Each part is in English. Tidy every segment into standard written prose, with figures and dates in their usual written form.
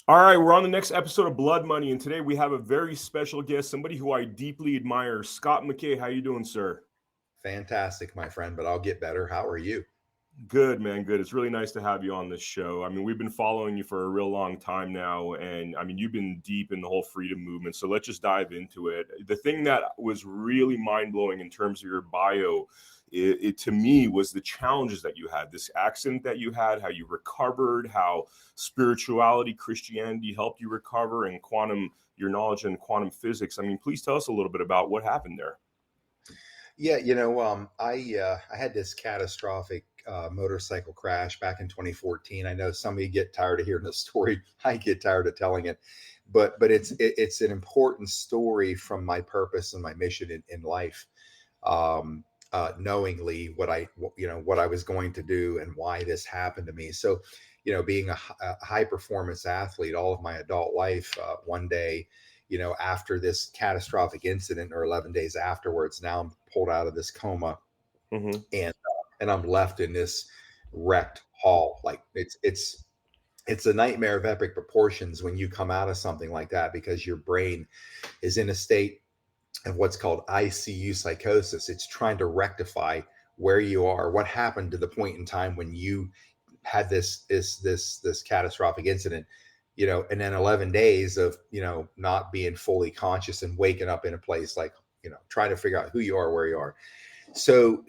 All right, we're on the next episode of Blood Money, and today we have a very special guest, somebody who I deeply admire, Scott McKay. How you doing, sir? Fantastic, my friend, but I'll get better. How are you? Good, man. Good. It's really nice to have you on this show. I mean, we've been following you for a real long time now, and I mean, you've been deep in the whole freedom movement. So let's just dive into it. The thing that was really mind blowing in terms of your bio, it to me was the challenges that you had, this accident that you had, how you recovered, how spirituality, Christianity helped you recover, and your knowledge in quantum physics. I mean, please tell us a little bit about what happened there. Yeah, I had this catastrophic motorcycle crash back in 2014. I know some of you get tired of hearing the story. I get tired of telling it, but it's an important story from my purpose and my mission in life. Knowingly what I was going to do and why this happened to me. So, being a high performance athlete all of my adult life, one day, after this catastrophic incident or 11 days afterwards, now I'm pulled out of this coma Mm-hmm. and I'm left in this wrecked hall. Like it's a nightmare of epic proportions when you come out of something like that because your brain is in a state of what's called ICU psychosis. It's trying to rectify where you are, what happened to the point in time when you had this catastrophic incident, and then 11 days of, not being fully conscious and waking up in a place like, trying to figure out who you are, where you are. So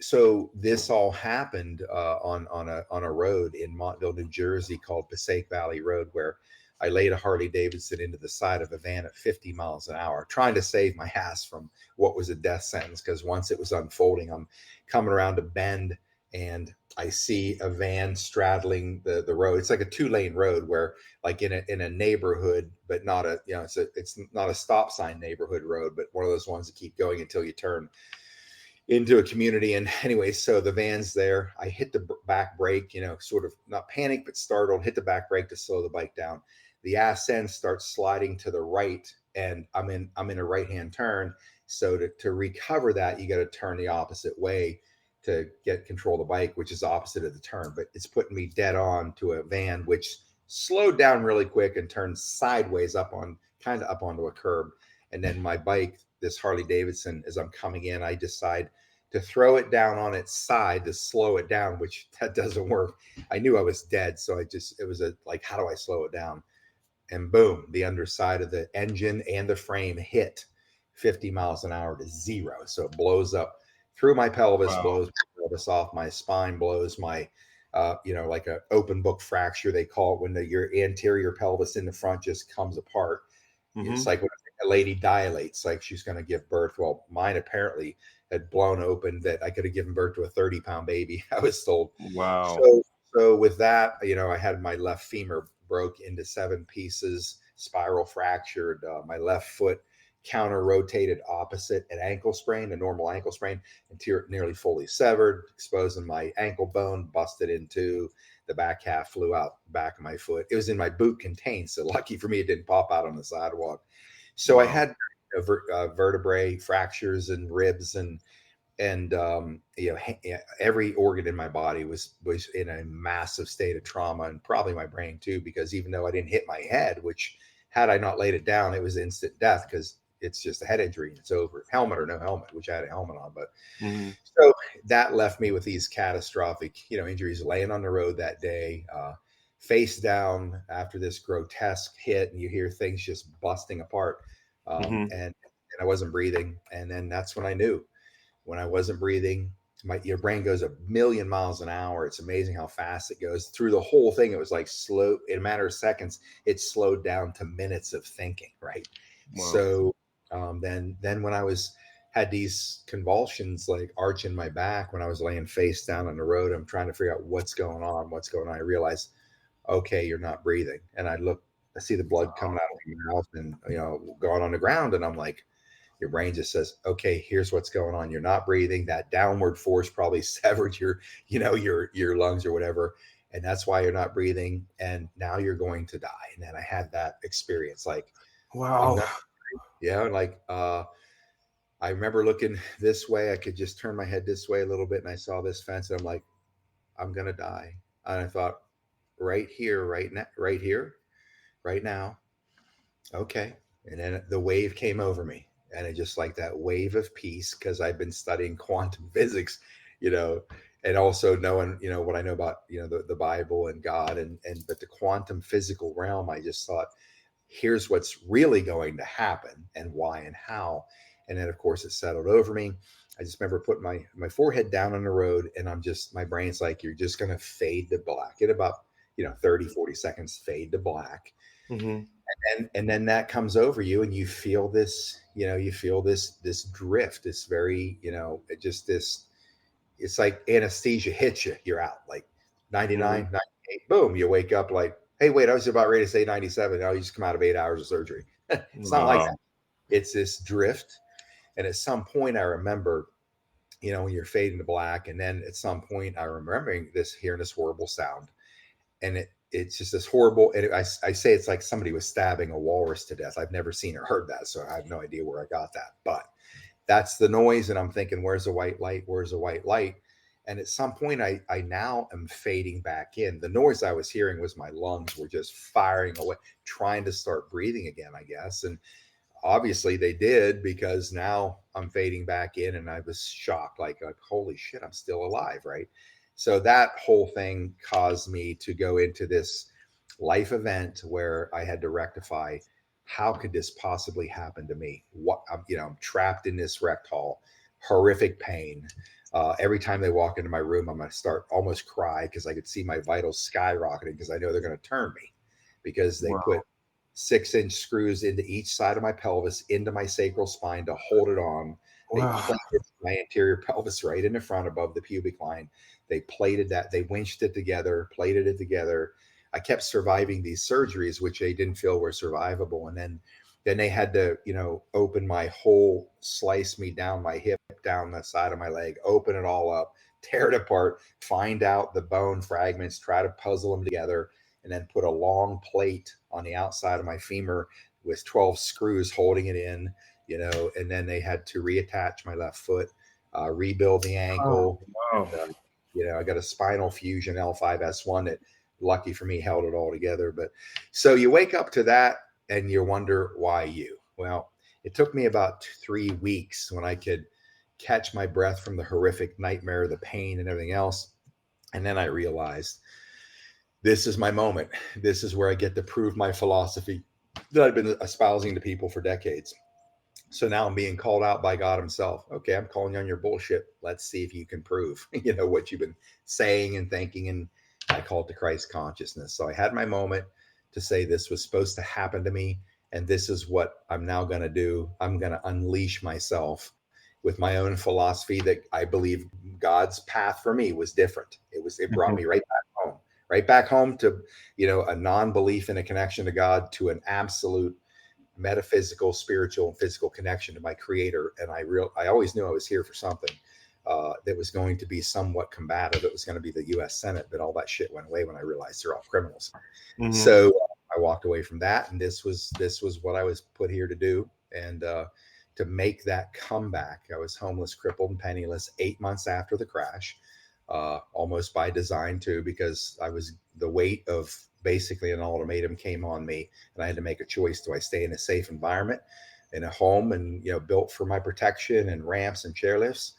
this all happened on a road in Montville, New Jersey called Passaic Valley Road, where I laid a Harley Davidson into the side of a van at 50 miles an hour, trying to save my ass from what was a death sentence. Because once it was unfolding, I'm coming around a bend and I see a van straddling the road. It's like a 2-lane road where, like in a neighborhood, but not a it's not a stop sign neighborhood road, but one of those ones that keep going until you turn into a community. And anyway, so the van's there. I hit the back brake, sort of not panic, but startled, hit the back brake to slow the bike down. The ass end starts sliding to the right and I'm in a right-hand turn. So to recover that, you got to turn the opposite way to get control of the bike, which is opposite of the turn. But it's putting me dead on to a van, which slowed down really quick and turned sideways kind of up onto a curb. And then my bike, this Harley Davidson, as I'm coming in, I decide to throw it down on its side to slow it down, which that doesn't work. I knew I was dead. So it was like, how do I slow it down? And boom, the underside of the engine and the frame hit 50 miles an hour to zero. So it blows up through my pelvis, Wow. blows my pelvis off, my spine blows my, like a open book fracture, they call it, when your anterior pelvis in the front just comes apart. It's Mm-hmm. like when a lady dilates, like she's going to give birth. Well, mine apparently had blown open that I could have given birth to a 30-pound baby, I was told. Wow. So with that, I had my left femur broke into 7 pieces, spiral fractured, my left foot counter rotated opposite an ankle sprain, a normal ankle sprain, and nearly fully severed, exposing my ankle bone, busted into the back half, flew out the back of my foot. It was in my boot contained, so lucky for me, it didn't pop out on the sidewalk. So I Wow. had vertebrae fractures and ribs and every organ in my body was in a massive state of trauma, and probably my brain too, because even though I didn't hit my head, which had I not laid it down, it was instant death because it's just a head injury and it's over, helmet or no helmet, which I had a helmet on. But Mm-hmm. so that left me with these catastrophic, injuries, laying on the road that day, face down after this grotesque hit, and you hear things just busting apart, Mm-hmm. and I wasn't breathing, and then that's when I knew. When I wasn't breathing, your brain goes a million miles an hour. It's amazing how fast it goes through the whole thing. It was like slow in a matter of seconds. It slowed down to minutes of thinking. Right. Wow. So then when I had these convulsions like arching my back when I was laying face down on the road, I'm trying to figure out what's going on. What's going on? I realized, okay, you're not breathing. And I see the blood coming out of your mouth and going on the ground, and I'm like, your brain just says, okay, here's what's going on. You're not breathing. That downward force probably severed your lungs or whatever. And that's why you're not breathing. And now you're going to die. And then I had that experience. Like, I'm Wow. not, like, I remember looking this way. I could just turn my head this way a little bit. And I saw this fence and I'm like, I'm going to die. And I thought, right here, right now, right here. right now. Okay. And then the wave came over me, and it just like that wave of peace, because I've been studying quantum physics, you know, and also knowing, what I know about, the Bible and God, but the quantum physical realm, I just thought, here's what's really going to happen and why and how. And then of course it settled over me. I just remember putting my forehead down on the road, and my brain's like, you're just going to fade to black in about, 30-40 seconds, fade to black. Mm-hmm. And then that comes over you, and you feel this, this drift, this very, it just this, it's like anesthesia hits you, you're out like 99, Mm-hmm. 98, boom, you wake up like, hey, wait, I was about ready to say 97. Now you just come out of 8 hours of surgery. It's not like Wow. that. It's this drift. And at some point I remember, when you're fading to black, and then at some point I remembering hearing this horrible sound, and it's just this horrible, and I say it's like somebody was stabbing a walrus to death. I've never seen or heard that, so I have no idea where I got that, but that's the noise. And I'm thinking, where's the white light? Where's the white light? And at some point I now am fading back in. The noise I was hearing was my lungs were just firing away, trying to start breathing again, I guess. And obviously they did, because now I'm fading back in, and I was shocked, like holy shit, I'm still alive, right? So that whole thing caused me to go into this life event where I had to rectify, how could this possibly happen to me? What, I'm trapped in this rec hall, horrific pain. Every time they walk into my room, I'm going to start almost cry, because I could see my vitals skyrocketing, because I know they're going to turn me, because they Wow. put 6-inch screws into each side of my pelvis, into my sacral spine to hold it on. They Wow. plated my anterior pelvis right in the front above the pubic line. They plated that, they winched it together, plated it together. I kept surviving these surgeries, which they didn't feel were survivable. And then they had to, open my whole, slice me down my hip, down the side of my leg, open it all up, tear it apart, find out the bone fragments, try to puzzle them together, and then put a long plate on the outside of my femur with 12 screws holding it in, and then they had to reattach my left foot, rebuild the Oh, ankle. wow. I got a spinal fusion L5S1 that, lucky for me, held it all together. But so you wake up to that, and you wonder, why you? Well, it took me about 3 weeks when I could catch my breath from the horrific nightmare, the pain and everything else. And then I realized, this is my moment. This is where I get to prove my philosophy that I've been espousing to people for decades. So now I'm being called out by God himself. Okay, I'm calling you on your bullshit. Let's see if you can prove, what you've been saying and thinking. And I call it the Christ consciousness. So I had my moment to say this was supposed to happen to me, and this is what I'm now going to do. I'm going to unleash myself with my own philosophy, that I believe God's path for me was different. It brought me right back home to, a non-belief in a connection to God, to an absolute metaphysical, spiritual, and physical connection to my creator. And I always knew I was here for something that was going to be somewhat combative. It was going to be the U.S. Senate, but all that shit went away when I realized they're all criminals. Mm-hmm. So I walked away from that, and this was what I was put here to do, and to make that comeback. I was homeless, crippled, and penniless 8 months after the crash, almost by design too, because the weight of basically an ultimatum came on me, and I had to make a choice. Do I stay in a safe environment, in a home, and built for my protection, and ramps and chairlifts,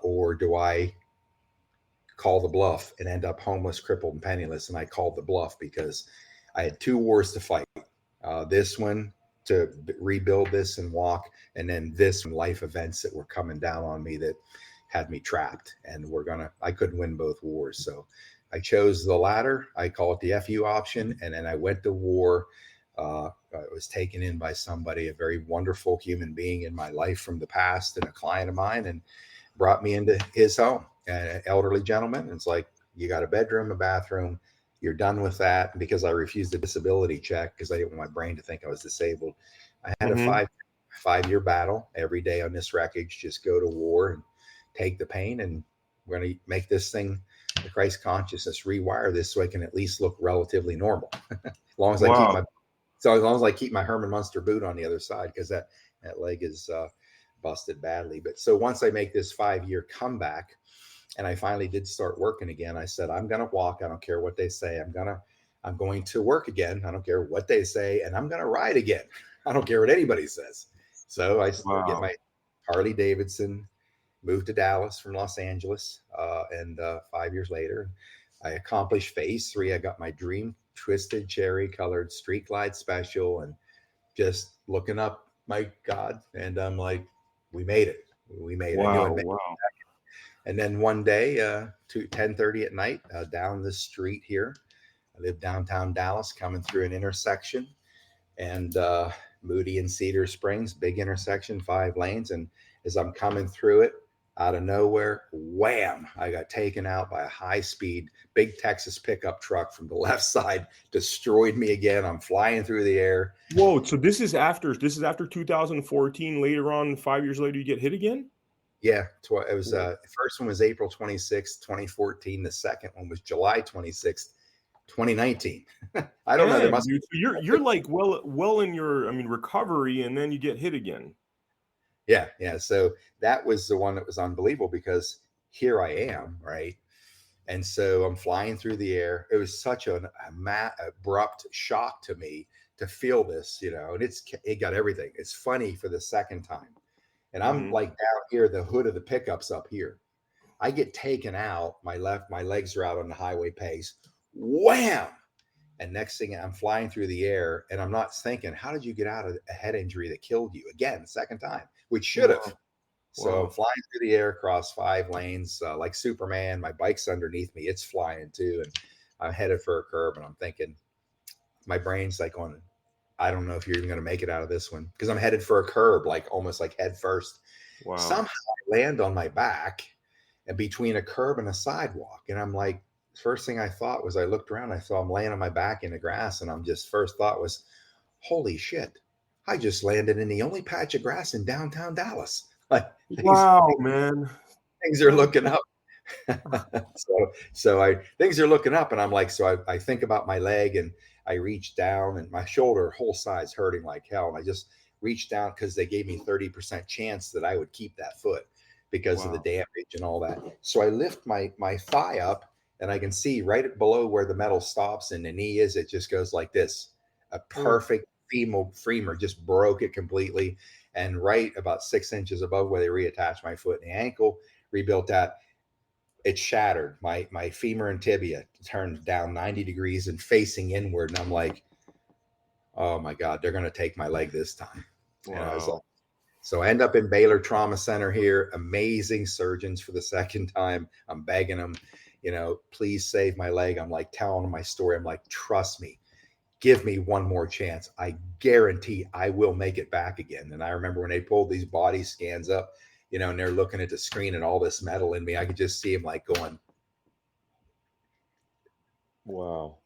or do I call the bluff and end up homeless, crippled, and penniless? And I called the bluff, because I had 2 wars to fight. This one, to rebuild this and walk, and then this life events that were coming down on me that had me trapped, and I couldn't win both wars. So I chose the latter. I call it the FU option. And then I went to war. I was taken in by somebody, a very wonderful human being in my life from the past, and a client of mine, and brought me into his home, an elderly gentleman. And it's like, you got a bedroom, a bathroom, you're done with that. And because I refused the disability check, because I didn't want my brain to think I was disabled, I had Mm-hmm. a 5-year battle every day on this wreckage. Just go to war and take the pain, and we're going to make this thing, the Christ consciousness, rewire this so I can at least look relatively normal. as long as I keep Wow. my So as long as I keep my Herman Munster boot on the other side, because that leg is busted badly. But so once I make this 5-year comeback, and I finally did start working again, I said, I'm going to walk. I don't care what they say. I'm I'm going to work again. I don't care what they say. And I'm going to ride again. I don't care what anybody says. So I get Wow. my Harley Davidson, moved to Dallas from Los Angeles. And 5 years later, I accomplished phase 3. I got my dream twisted cherry colored Street Glide special, and just looking up, my God. And I'm like, we made it. We made it. I knew Wow. I'd make it. Wow. And then one day, to 10:30 at night, down the street here, I live downtown Dallas, coming through an intersection, and Moody and Cedar Springs, big intersection, 5 lanes. And as I'm coming through it, out of nowhere, wham, I got taken out by a high speed, big Texas pickup truck from the left side, destroyed me again. I'm flying through the air. Whoa. So this is after 2014. Later on, 5 years later, you get hit again? Yeah, it was the first one was April 26th, 2014. The second one was July 26th, 2019. I don't know. There Damn, must dude. So you're like well in your, recovery, and then you get hit again. yeah. So that was the one that was unbelievable, because here I am, right? And so I'm flying through the air. It was such an abrupt shock to me to feel this, and it got everything. It's funny for the second time. And I'm Mhm. like down here, the hood of the pickup's up here. I get taken out. My legs are out on the highway pegs. Wham! And next thing, I'm flying through the air, and I'm not thinking, how did you get out of a head injury that killed you again, second time, which should have. Wow. So I'm Wow. flying through the air across 5 lanes, like Superman. My bike's underneath me; it's flying too, and I'm headed for a curb. And I'm thinking, my brain's like going, I don't know if you're even going to make it out of this one, because I'm headed for a curb, like almost like head first. Wow. Somehow I land on my back and between a curb and a sidewalk. And I'm like, first thing I thought was, I looked around, I saw I'm laying on my back in the grass. And first thought was, holy shit, I just landed in the only patch of grass in downtown Dallas. Like Wow, man. things are looking up. Things are looking up, and I'm like, I think about my leg, and I reach down, and my shoulder, whole side's hurting like hell. And I just reached down, because they gave me 30% chance that I would keep that foot because of the Wow. damage and all that. So I lift my thigh up, and I can see right below where the metal stops and the knee is, it just goes like this. A Mm. perfect femur just broke it completely. And right about 6 inches above where they reattached my foot and the ankle, rebuilt that, it shattered. My femur and tibia turned down 90 degrees and facing inward. And I'm like, oh my God, they're going to take my leg this time. And I was like, Wow. so I end up in Baylor Trauma Center here. Amazing surgeons for the second time. I'm begging them, please save my leg. I'm like telling them my story. I'm like, trust me, give me one more chance. I guarantee I will make it back again. And I remember when they pulled these body scans up, and they're looking at the screen and all this metal in me, I could just see them like going, Wow.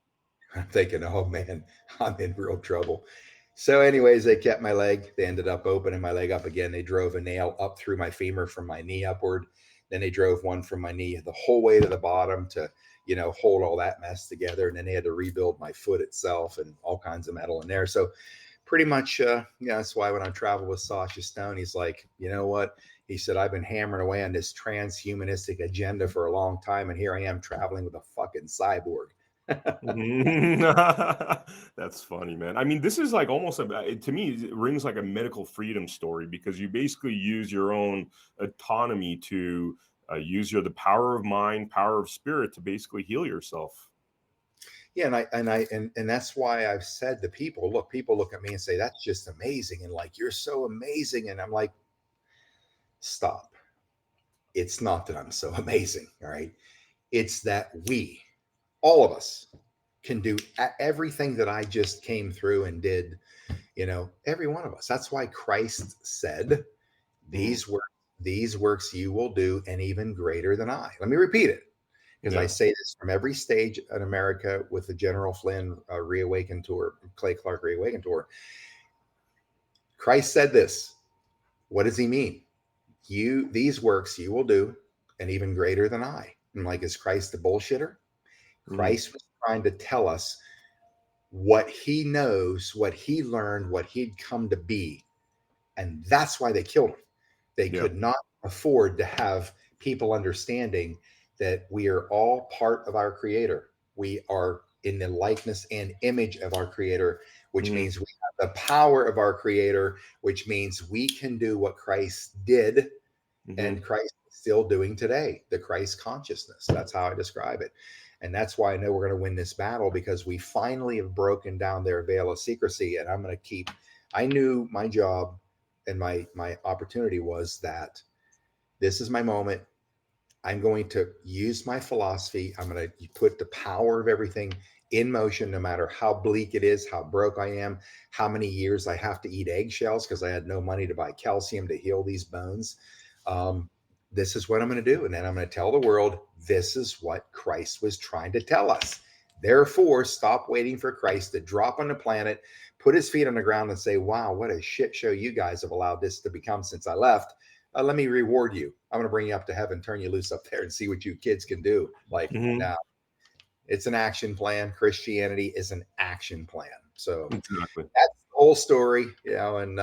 I'm thinking, oh man, I'm in real trouble. So, anyways, they kept my leg. They ended up opening my leg up again. They drove a nail up through my femur from my knee upward. Then they drove one from my knee the whole way to the bottom to, hold all that mess together. And then they had to rebuild my foot itself and all kinds of metal in there. So, pretty much, that's why when I travel with Sasha Stone, he's like, you know what? He said, I've been hammering away on this transhumanistic agenda for a long time. And here I am traveling with a fucking cyborg. Mhm. That's funny, man. This is like almost to me, it rings like a medical freedom story, because you basically use your own autonomy to the power of mind, power of spirit to basically heal yourself. Yeah, and that's why I've said to people, look, people look at me and say, that's just amazing, and like, you're so amazing. And I'm like, stop. It's not that I'm so amazing. All right. It's that all of us, can do everything that I just came through and did, every one of us. That's why Christ said, Mhm. these work, these works you will do, and even greater than I. Let me repeat it, because I Yeah. say this from every stage in America with the General Flynn Reawaken Tour, Clay Clark Reawaken Tour. Christ said this. What does he mean? These works you will do, and even greater than I. I'm like, is Christ the bullshitter? Mhm. Christ was trying to tell us what he knows, what he learned, what he'd come to be. And that's why they killed him. They Yeah. could not afford to have people understanding that we are all part of our creator. We are in the likeness and image of our Creator, which Mhm. means we have the power of our Creator, which means we can do what Christ did Mhm. and Christ is still doing today, the Christ consciousness. That's how I describe it. And that's why I know we're going to win this battle, because we finally have broken down their veil of secrecy. And I'm going to keep, I knew my job and my opportunity was that this is my moment. I'm going to use my philosophy. I'm going to put the power of everything in motion, no matter how bleak it is, how broke I am, how many years I have to eat eggshells because I had no money to buy calcium to heal these bones. Um, this is what I'm going to do. And then I'm going to tell the world, this is what Christ was trying to tell us. Therefore, stop waiting for Christ to drop on the planet, put his feet on the ground and say, wow, what a shit show you guys have allowed this to become since I left. Let me reward you. I'm going to bring you up to heaven, turn you loose up there and see what you kids can do. Like, Mhm. now it's an action plan. Christianity is an action plan. So Exactly. that's the whole story, and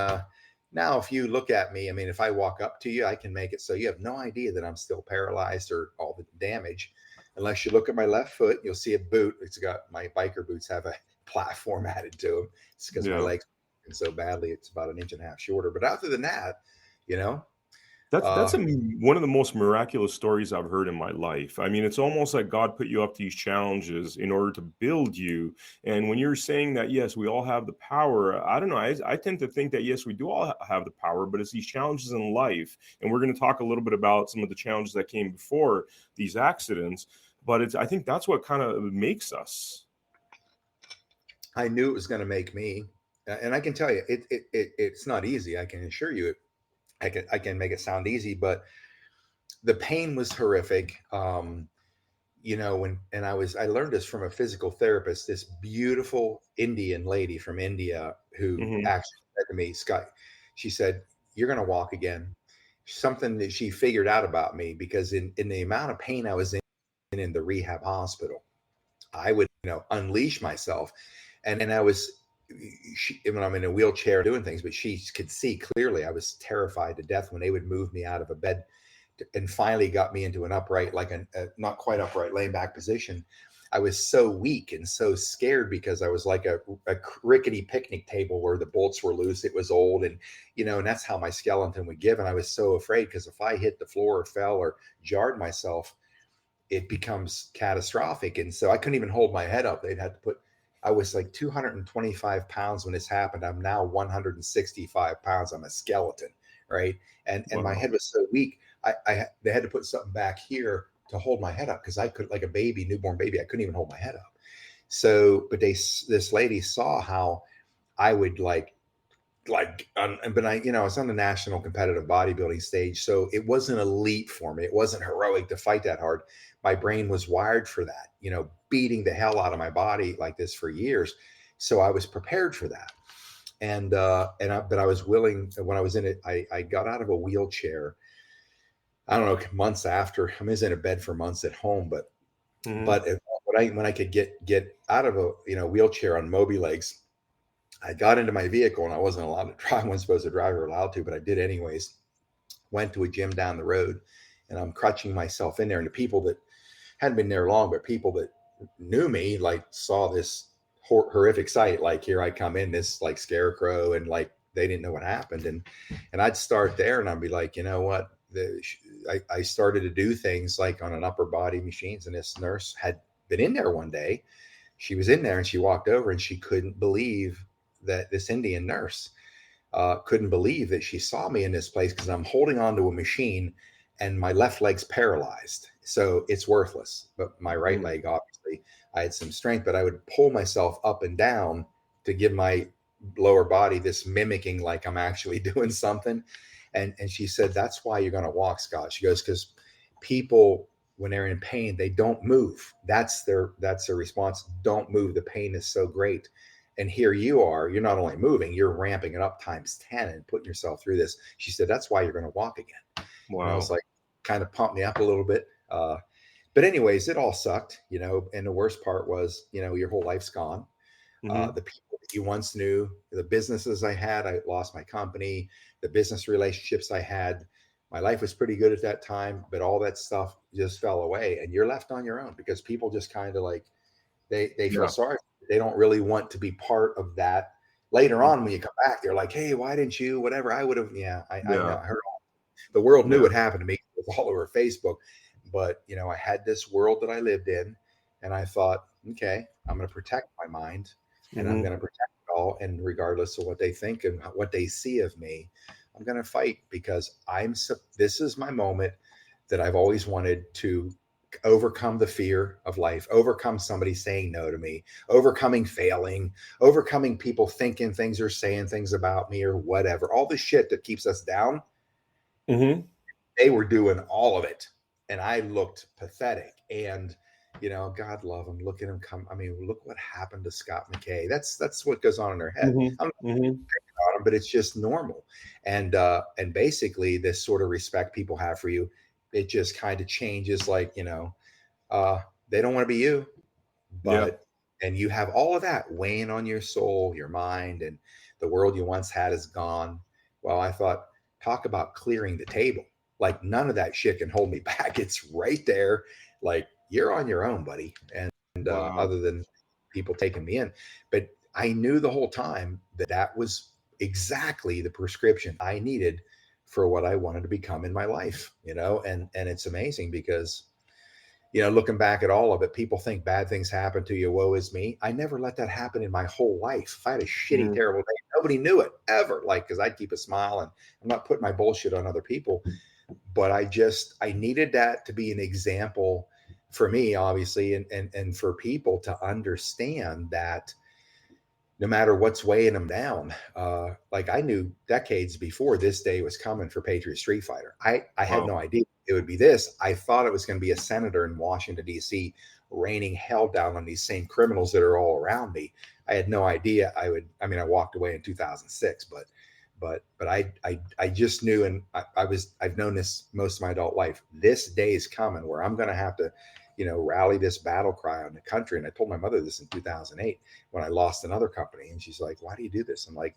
now if you look at me, I mean, if I walk up to you, I can make it so you have no idea that I'm still paralyzed or all the damage. Unless you look at my left foot, you'll see a boot. It's got, my biker boots have a platform added to them. It's because my Yeah. legs are so badly, it's about an inch and a half shorter. But other than that, you know, That's uh, one of the most miraculous stories I've heard in my life. I mean, it's almost like God put you up to these challenges in order to build you. And when you're saying that, yes, we all have the power, I don't know. I tend to think that, yes, we do all have the power, but it's these challenges in life. And we're going to talk a little bit about some of the challenges that came before these accidents. But I think that's what kind of makes us. I knew it was going to make me, and I can tell you, it's not easy. I can assure you, I can make it sound easy, but the pain was horrific. When and I learned this from a physical therapist, this beautiful Indian lady from India who Hmm. actually said to me, Scott, she said, "You're going to walk again." Something that she figured out about me, because in the amount of pain I was in the rehab hospital, I would, unleash myself. And I was, when I'm in a wheelchair doing things, but she could see clearly I was terrified to death when they would move me out of a bed and finally got me into an upright, like a not quite upright, laying back position. I was so weak and so scared because I was like a rickety picnic table where the bolts were loose. It was old, and that's how my skeleton would give. And I was so afraid because if I hit the floor or fell or jarred myself, it becomes catastrophic. And so I couldn't even hold my head up. They'd had to put, I was like 225 pounds when this happened. I'm now 165 pounds. I'm a skeleton, right? And my Wow. head was so weak. They had to put something back here to hold my head up because I could, like a baby, newborn baby, I couldn't even hold my head up. So, but this lady saw how I would but I was on the national competitive bodybuilding stage, so it wasn't elite for me. It wasn't heroic to fight that hard. My brain was wired for that, beating the hell out of my body like this for years. So I was prepared for that. But I was willing. When I was in it, I got out of a wheelchair. I don't know, months after. I was in a bed for months at home, but Hmm. but when I could get out of a wheelchair on Moby legs, I got into my vehicle and I wasn't allowed to drive. I wasn't supposed to drive or allowed to, but I did anyways. Went to a gym down the road and I'm crutching myself in there. And the people that hadn't been there long, but people that knew me, like, saw this horrific sight. Like, here I come in, this like scarecrow, and like they didn't know what happened. And I'd start there and I'd be like, you know what? I started to do things like on an upper body machines. And this nurse had been in there one day. She was in there and she walked over and she couldn't believe that this Indian nurse couldn't believe that she saw me in this place because I'm holding onto a machine and my left leg's paralyzed. So it's worthless. But my right Hmm. leg, obviously, I had some strength, but I would pull myself up and down to give my lower body this mimicking like I'm actually doing something. And she said, that's why you're going to walk, Scott. She goes, because people, when they're in pain, they don't move. That's their response. Don't move. The pain is so great. And here you are, you're not only moving, you're ramping it up times 10 and putting yourself through this. She said, that's why you're going to walk again. And I was Wow. like, kind of pumped me up a little bit. But anyways, it all sucked, and the worst part was, your whole life's gone. Hmm. The people that you once knew, the businesses I had, I lost my company, the business relationships I had. My life was pretty good at that time, but all that stuff just fell away and you're left on your own because people just kind of like, They feel Yeah. sorry. They don't really want to be part of that. Later on, when you come back, they're like, "Hey, why didn't you? Whatever, I would have." Yeah, I know. Yeah. I heard the world knew Yeah. what happened to me. It was all over Facebook. But I had this world that I lived in, and I thought, okay, I'm going to protect my mind, and I'm Hmm. going to protect it all. And regardless of what they think and what they see of me, I'm going to fight because this is my moment that I've always wanted to overcome the fear of life, overcome somebody saying no to me, overcoming failing, overcoming people thinking things or saying things about me or whatever. All the shit that keeps us down, Hmm. they were doing all of it, and I looked pathetic. And God love him. Look at him come. I mean, look what happened to Scott McKay. That's what goes on in their head. Hmm. I'm not Hmm. picking on him, but it's just normal. And basically, this sort of respect people have for you, it just kind of changes. Like uh, they don't want to be you, Yeah. but and you have all of that weighing on your soul, your mind, and the world you once had is gone. Well, I thought, talk about clearing the table. Like none of that shit can hold me back. It's right there. Like you're on your own, buddy. And Wow. other than people taking me in, but I knew the whole time that that was exactly the prescription I needed for what I wanted to become in my life. And it's amazing because looking back at all of it, people think bad things happen to you. Woe is me. I never let that happen in my whole life. If I had a shitty, Hmm. terrible day, nobody knew it ever. Like, because I'd keep a smile and I'm not putting my bullshit on other people. But I needed that to be an example for me, obviously, and for people to understand that no matter what's weighing them down. Like I knew decades before this day was coming for Patriot Street Fighter. I had Wow. no idea it would be this. I thought it was going to be a senator in Washington, D.C., raining hell down on these same criminals that are all around me. I had no idea I walked away in 2006, but I just knew, and I've known this most of my adult life. This day is coming where I'm going to have to, rally this battle cry on the country. And I told my mother this in 2008 when I lost another company, and she's like, "Why do you do this?" I'm like,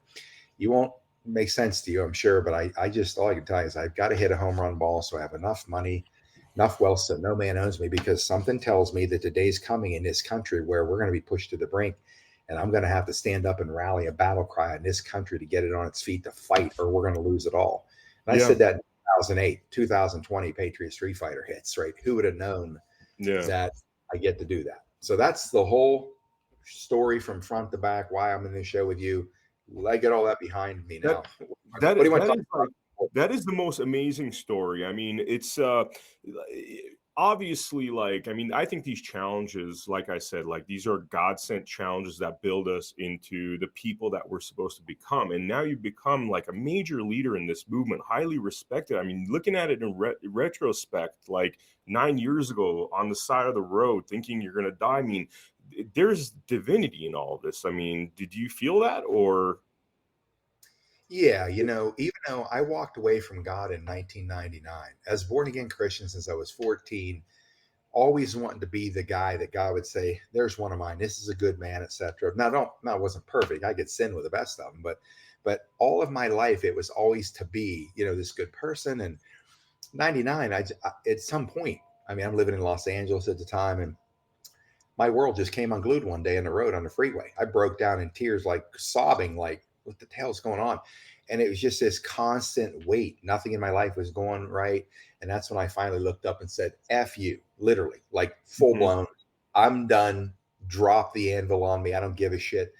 "You won't make sense to you, I'm sure, but I just all I can tell you is I've got to hit a home run ball so I have enough money, enough wealth so no man owns me, because something tells me that the day's coming in this country where we're going to be pushed to the brink, and I'm going to have to stand up and rally a battle cry in this country to get it on its feet to fight, or we're going to lose it all." And I Yeah. said that in 2008, 2020 Patriot Street Fighter hits, right? Who would have known Yeah. that I get to do that? So that's the whole story from front to back, why I'm in this show with you. I get all that behind me That now. that What do you want to that talk is like about? that is the most amazing story. I mean, it's obviously, like, I mean, I think these challenges, like I said, like these are God sent challenges that build us into the people that we're supposed to become. And now you've become like a major leader in this movement, highly respected. I mean, looking at it in retrospect, like 9 years ago on the side of the road, thinking you're going to die. I mean, there's divinity in all of this. I mean, did you feel that or? Yeah, even though I walked away from God in 1999 as born again Christian since I was 14, always wanting to be the guy that God would say, "There's one of mine. This is a good man," etc. Now, don't now it wasn't perfect. I get sin with the best of them, but all of my life it was always to be, this good person. And 99, at some point, I mean, I'm living in Los Angeles at the time, and my world just came unglued one day on the road on the freeway. I broke down in tears, like sobbing, like, what the hell's going on? And it was just this constant weight. Nothing in my life was going right. And that's when I finally looked up and said, F you, literally, like full Mhm. blown. I'm done. Drop the anvil on me. I don't give a shit.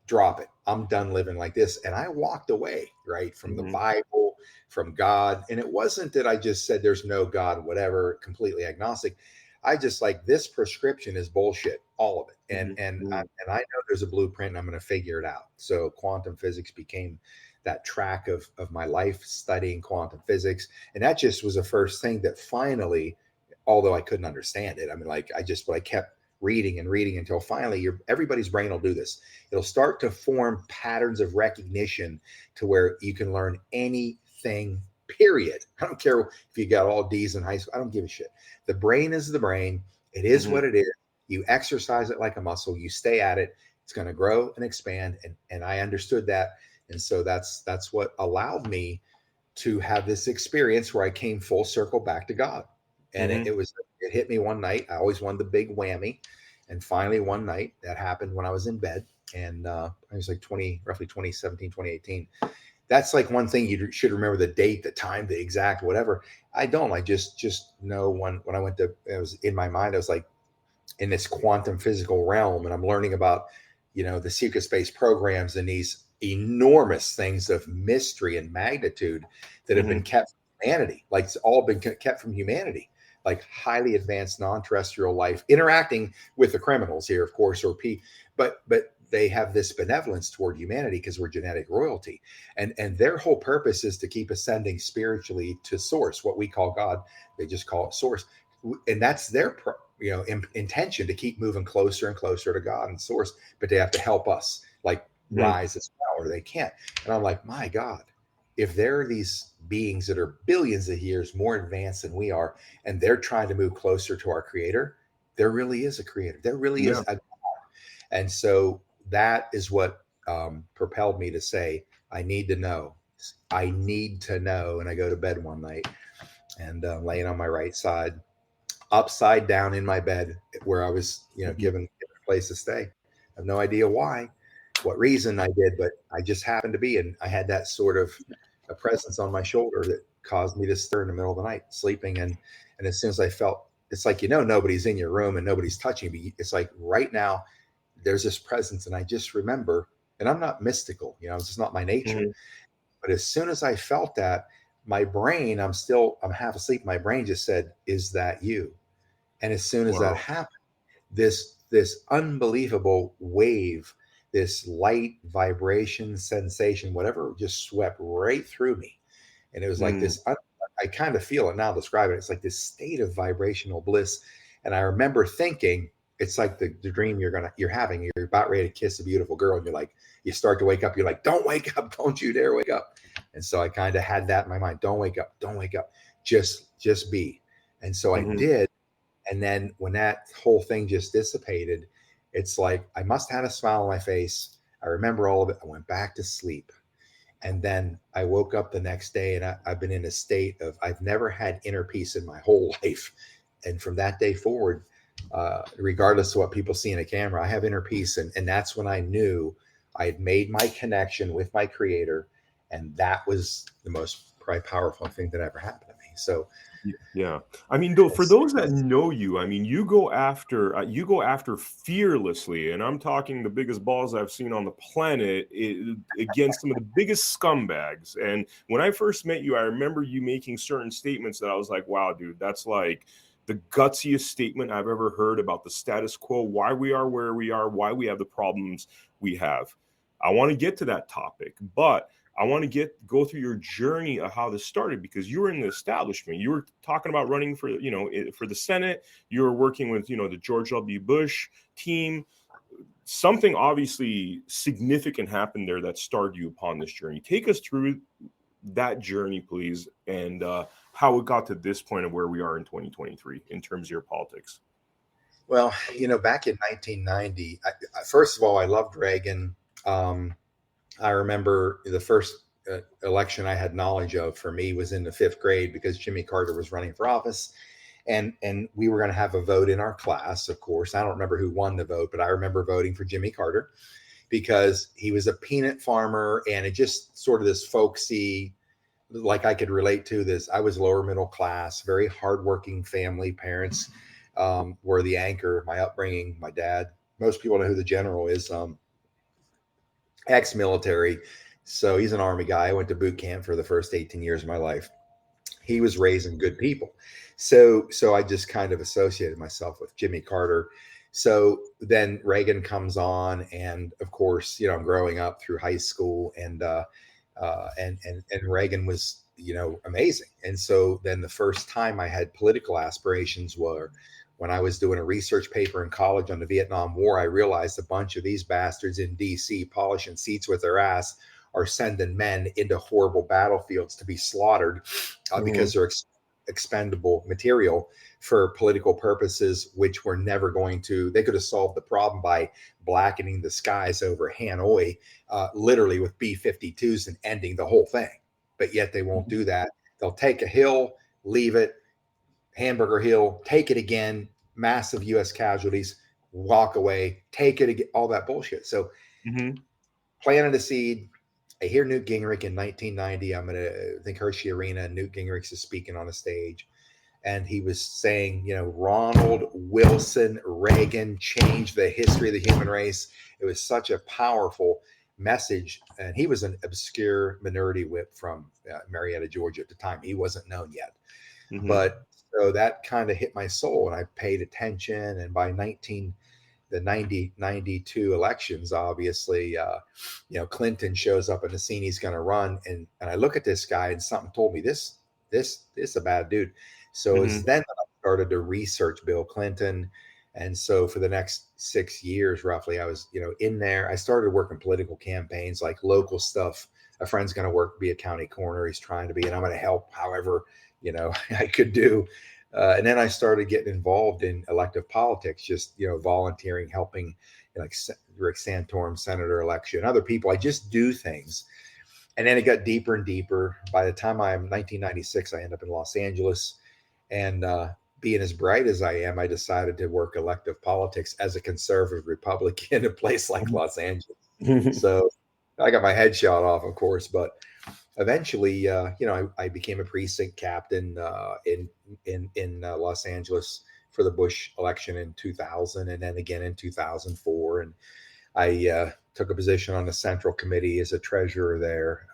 Drop it. I'm done living like this. And I walked away, right, from the Mhm. Bible, from God. And it wasn't that I just said there's no God, whatever, completely agnostic. I just like, this prescription is bullshit, all of it. And Mhm. and I, Mhm. and I know there's a blueprint, and I'm going to figure it out. So quantum physics became that track of my life, studying quantum physics. And that just was the first thing that finally, although I couldn't understand it, I mean, like but I kept reading and reading until finally everybody's brain will do this. It'll start to form patterns of recognition to where you can learn anything, period. I don't care if you got all D's in high school. I don't give a shit. The brain is the brain. It is Mhm. what it is. You exercise it like a muscle. You stay at it. It's going to grow and expand. And I understood that. And so that's what allowed me to have this experience where I came full circle back to God. And Mhm. it hit me one night. I always wanted the big whammy. And finally, one night that happened when I was in bed, and I was like roughly 2017, 2018. That's like one thing you should remember: the date, the time, the exact whatever. I don't. I just know when I went to, it was in my mind. I was like in this quantum physical realm, and I'm learning about, the secret space programs and these enormous things of mystery and magnitude that have been kept from humanity. Like, it's all been kept from humanity, like highly advanced non-terrestrial life interacting with the criminals here, of course, but they have this benevolence toward humanity because we're genetic royalty, and their whole purpose is to keep ascending spiritually to source, what we call God. They just call it source, and that's their intention, to keep moving closer and closer to God and source. But they have to help us like rise as well, or they can't. And I'm like, my God, if there are these beings that are billions of years more advanced than we are, and they're trying to move closer to our creator, there really is a creator. There really is a God. And so that is what propelled me to say, I need to know. I need to know. And I go to bed one night, and laying on my right side, upside down in my bed, where I was, given a place to stay. I have no idea why, what reason I did, but I just happened to be, and I had that sort of a presence on my shoulder that caused me to stir in the middle of the night, sleeping. And as soon as I felt, it's like, nobody's in your room and nobody's touching me. It's like right now there's this presence, and I just remember, and I'm not mystical, it's just not my nature. But as soon as I felt that, my brain, I'm half asleep. My brain just said, "Is that you?" And as soon as that happened, this unbelievable wave, this light vibration, sensation, whatever, just swept right through me. And it was like this, I kind of feel it now, describe it. It's like this state of vibrational bliss. And I remember thinking, it's like the dream you're having. You're about ready to kiss a beautiful girl, and you start to wake up. You're like, don't wake up. Don't you dare wake up. And so I kind of had that in my mind. Don't wake up. Don't wake up. Just be. And so I did. And then when that whole thing just dissipated, it's like I must have had a smile on my face. I remember all of it. I went back to sleep. And then I woke up the next day, and I've been in a state of, I've never had inner peace in my whole life. And from that day forward, regardless of what people see in a camera, I have inner peace. And that's when I knew I had made my connection with my creator. And that was the most probably powerful thing that ever happened to me. So, yeah. I mean, though, for those that know you, I mean, you go after fearlessly, and I'm talking the biggest balls I've seen on the planet against some of the biggest scumbags. And when I first met you, I remember you making certain statements that I was like, wow, dude, that's like the gutsiest statement I've ever heard about the status quo, why we are where we are, why we have the problems we have. I want to get to that topic, but I want to go through your journey of how this started, because you were in the establishment. You were talking about running for the Senate. You were working with, the George W. Bush team. Something obviously significant happened there that started you upon this journey. Take us through that journey, please, and how it got to this point of where we are in 2023 in terms of your politics. Well, back in 1990, first of all, I loved Reagan. I remember the first election I had knowledge of for me was in the 5th grade, because Jimmy Carter was running for office, and we were going to have a vote in our class. Of course, I don't remember who won the vote, but I remember voting for Jimmy Carter because he was a peanut farmer, and it just sort of this folksy, like I could relate to this. I was lower middle class, very hardworking family. Parents were the anchor. My upbringing, my dad, most people know who the general is. Ex-military, so he's an Army guy. I went to boot camp for the first 18 years of my life. He was raising good people, so I just kind of associated myself with Jimmy Carter. So then Reagan comes on, and of course, I'm growing up through high school, and Reagan was, amazing. And so then the first time I had political aspirations were when I was doing a research paper in college on the Vietnam War. I realized a bunch of these bastards in DC polishing seats with their ass are sending men into horrible battlefields to be slaughtered because they're expendable material for political purposes, which were never going to, they could have solved the problem by blackening the skies over Hanoi, literally with B-52s, and ending the whole thing. But yet they won't do that. They'll take a hill, leave it, Hamburger Hill, take it again, massive U.S. casualties, walk away, take it, all that bullshit. So Mm-hmm. planted a seed. I hear Newt Gingrich in 1990. I'm going to think Hershey Arena. Newt Gingrich is speaking on the stage. And he was saying, Ronald Wilson Reagan changed the history of the human race. It was such a powerful message. And he was an obscure minority whip from Marietta, Georgia at the time. He wasn't known yet. Mm-hmm. But so that kind of hit my soul, and I paid attention. And by the 92 elections, obviously, Clinton shows up in the scene. He's going to run. And I look at this guy, and something told me this is a bad dude. So Mm-hmm. it's then that I started to research Bill Clinton. And so for the next 6 years, roughly, I was, in there. I started working political campaigns, like local stuff. A friend's going to be a county coroner. He's trying to be, and I'm going to help however, I could do. And then I started getting involved in elective politics, just, volunteering, helping, like Rick Santorum senator election, other people. I just do things. And then it got deeper and deeper. By the time I'm 1996, I end up in Los Angeles. And being as bright as I am, I decided to work elective politics as a conservative Republican in a place like Los Angeles. So I got my head shot off, of course, but eventually, I became a precinct captain in Los Angeles for the Bush election in 2000, and then again in 2004. And I took a position on the Central Committee as a treasurer there.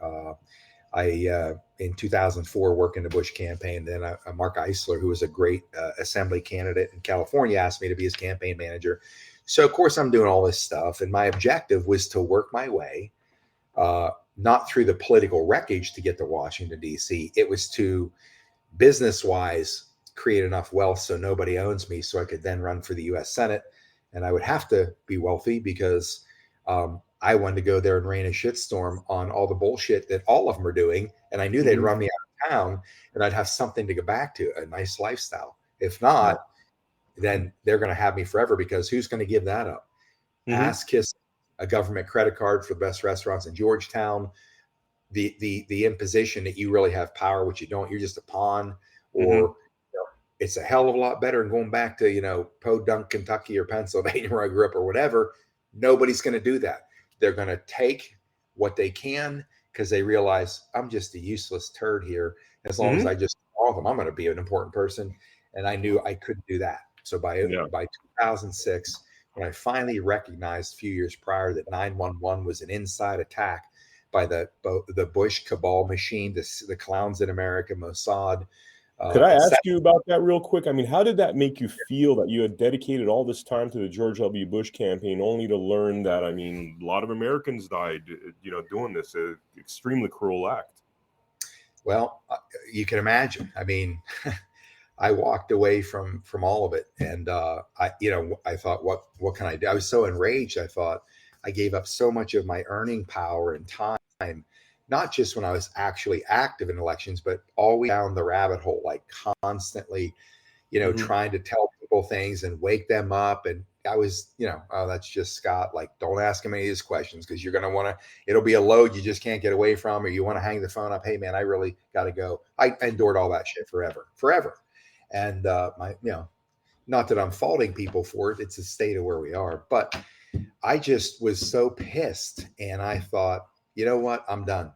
In 2004, worked in the Bush campaign. Then Mark Eisler, who was a great assembly candidate in California, asked me to be his campaign manager. So, of course, I'm doing all this stuff. And my objective was to work my way, not through the political wreckage to get to Washington, D.C. It was to, business-wise, create enough wealth so nobody owns me, so I could then run for the U.S. Senate. And I would have to be wealthy because I wanted to go there and rain a shitstorm on all the bullshit that all of them are doing. And I knew they'd run me out of town, and I'd have something to go back to, a nice lifestyle. If not, then they're going to have me forever, because who's going to give that up? Ass kiss a government credit card for the best restaurants in Georgetown, the imposition that you really have power, which you don't. You're just a pawn. Or it's a hell of a lot better than going back to, Podunk, Kentucky or Pennsylvania where I grew up or whatever. Nobody's going to do that. They're going to take what they can because they realize I'm just a useless turd here. As long as I just follow them, I'm going to be an important person. And I knew I couldn't do that. So by 2006, when I finally recognized a few years prior that 911 was an inside attack by the Bush cabal machine, the clowns in America, Mossad. Could I ask you about that real quick? I mean, how did that make you feel that you had dedicated all this time to the George W. Bush campaign only to learn that, a lot of Americans died, doing this extremely cruel act? Well, you can imagine. I walked away from all of it. And I thought, what can I do? I was so enraged. I thought I gave up so much of my earning power and time, not just when I was actually active in elections, but always down the rabbit hole, like constantly, trying to tell people things and wake them up. And I was, oh, that's just Scott. Like, don't ask him any of these questions because you're going to want to, it'll be a load you just can't get away from, or you want to hang the phone up. Hey, man, I really got to go. I endured all that shit forever. And not that I'm faulting people for it. It's a state of where we are. But I just was so pissed. And I thought, you know what? I'm done.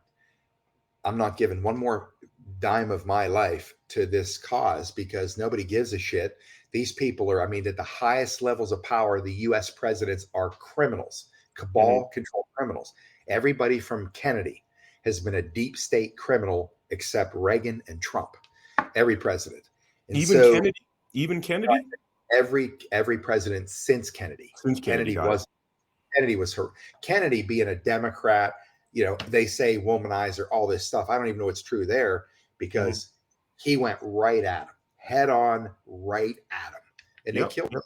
I'm not giving one more dime of my life to this cause because nobody gives a shit. These people are, at the highest levels of power, the U.S. presidents are criminals, cabal controlled criminals. Everybody from Kennedy has been a deep state criminal except Reagan and Trump. Every president. And even Kennedy? Every president since Kennedy. Kennedy was her. Kennedy being a Democrat, they say womanizer, all this stuff. I don't even know what's true there because he went right at him, head on, right at him, and they killed him.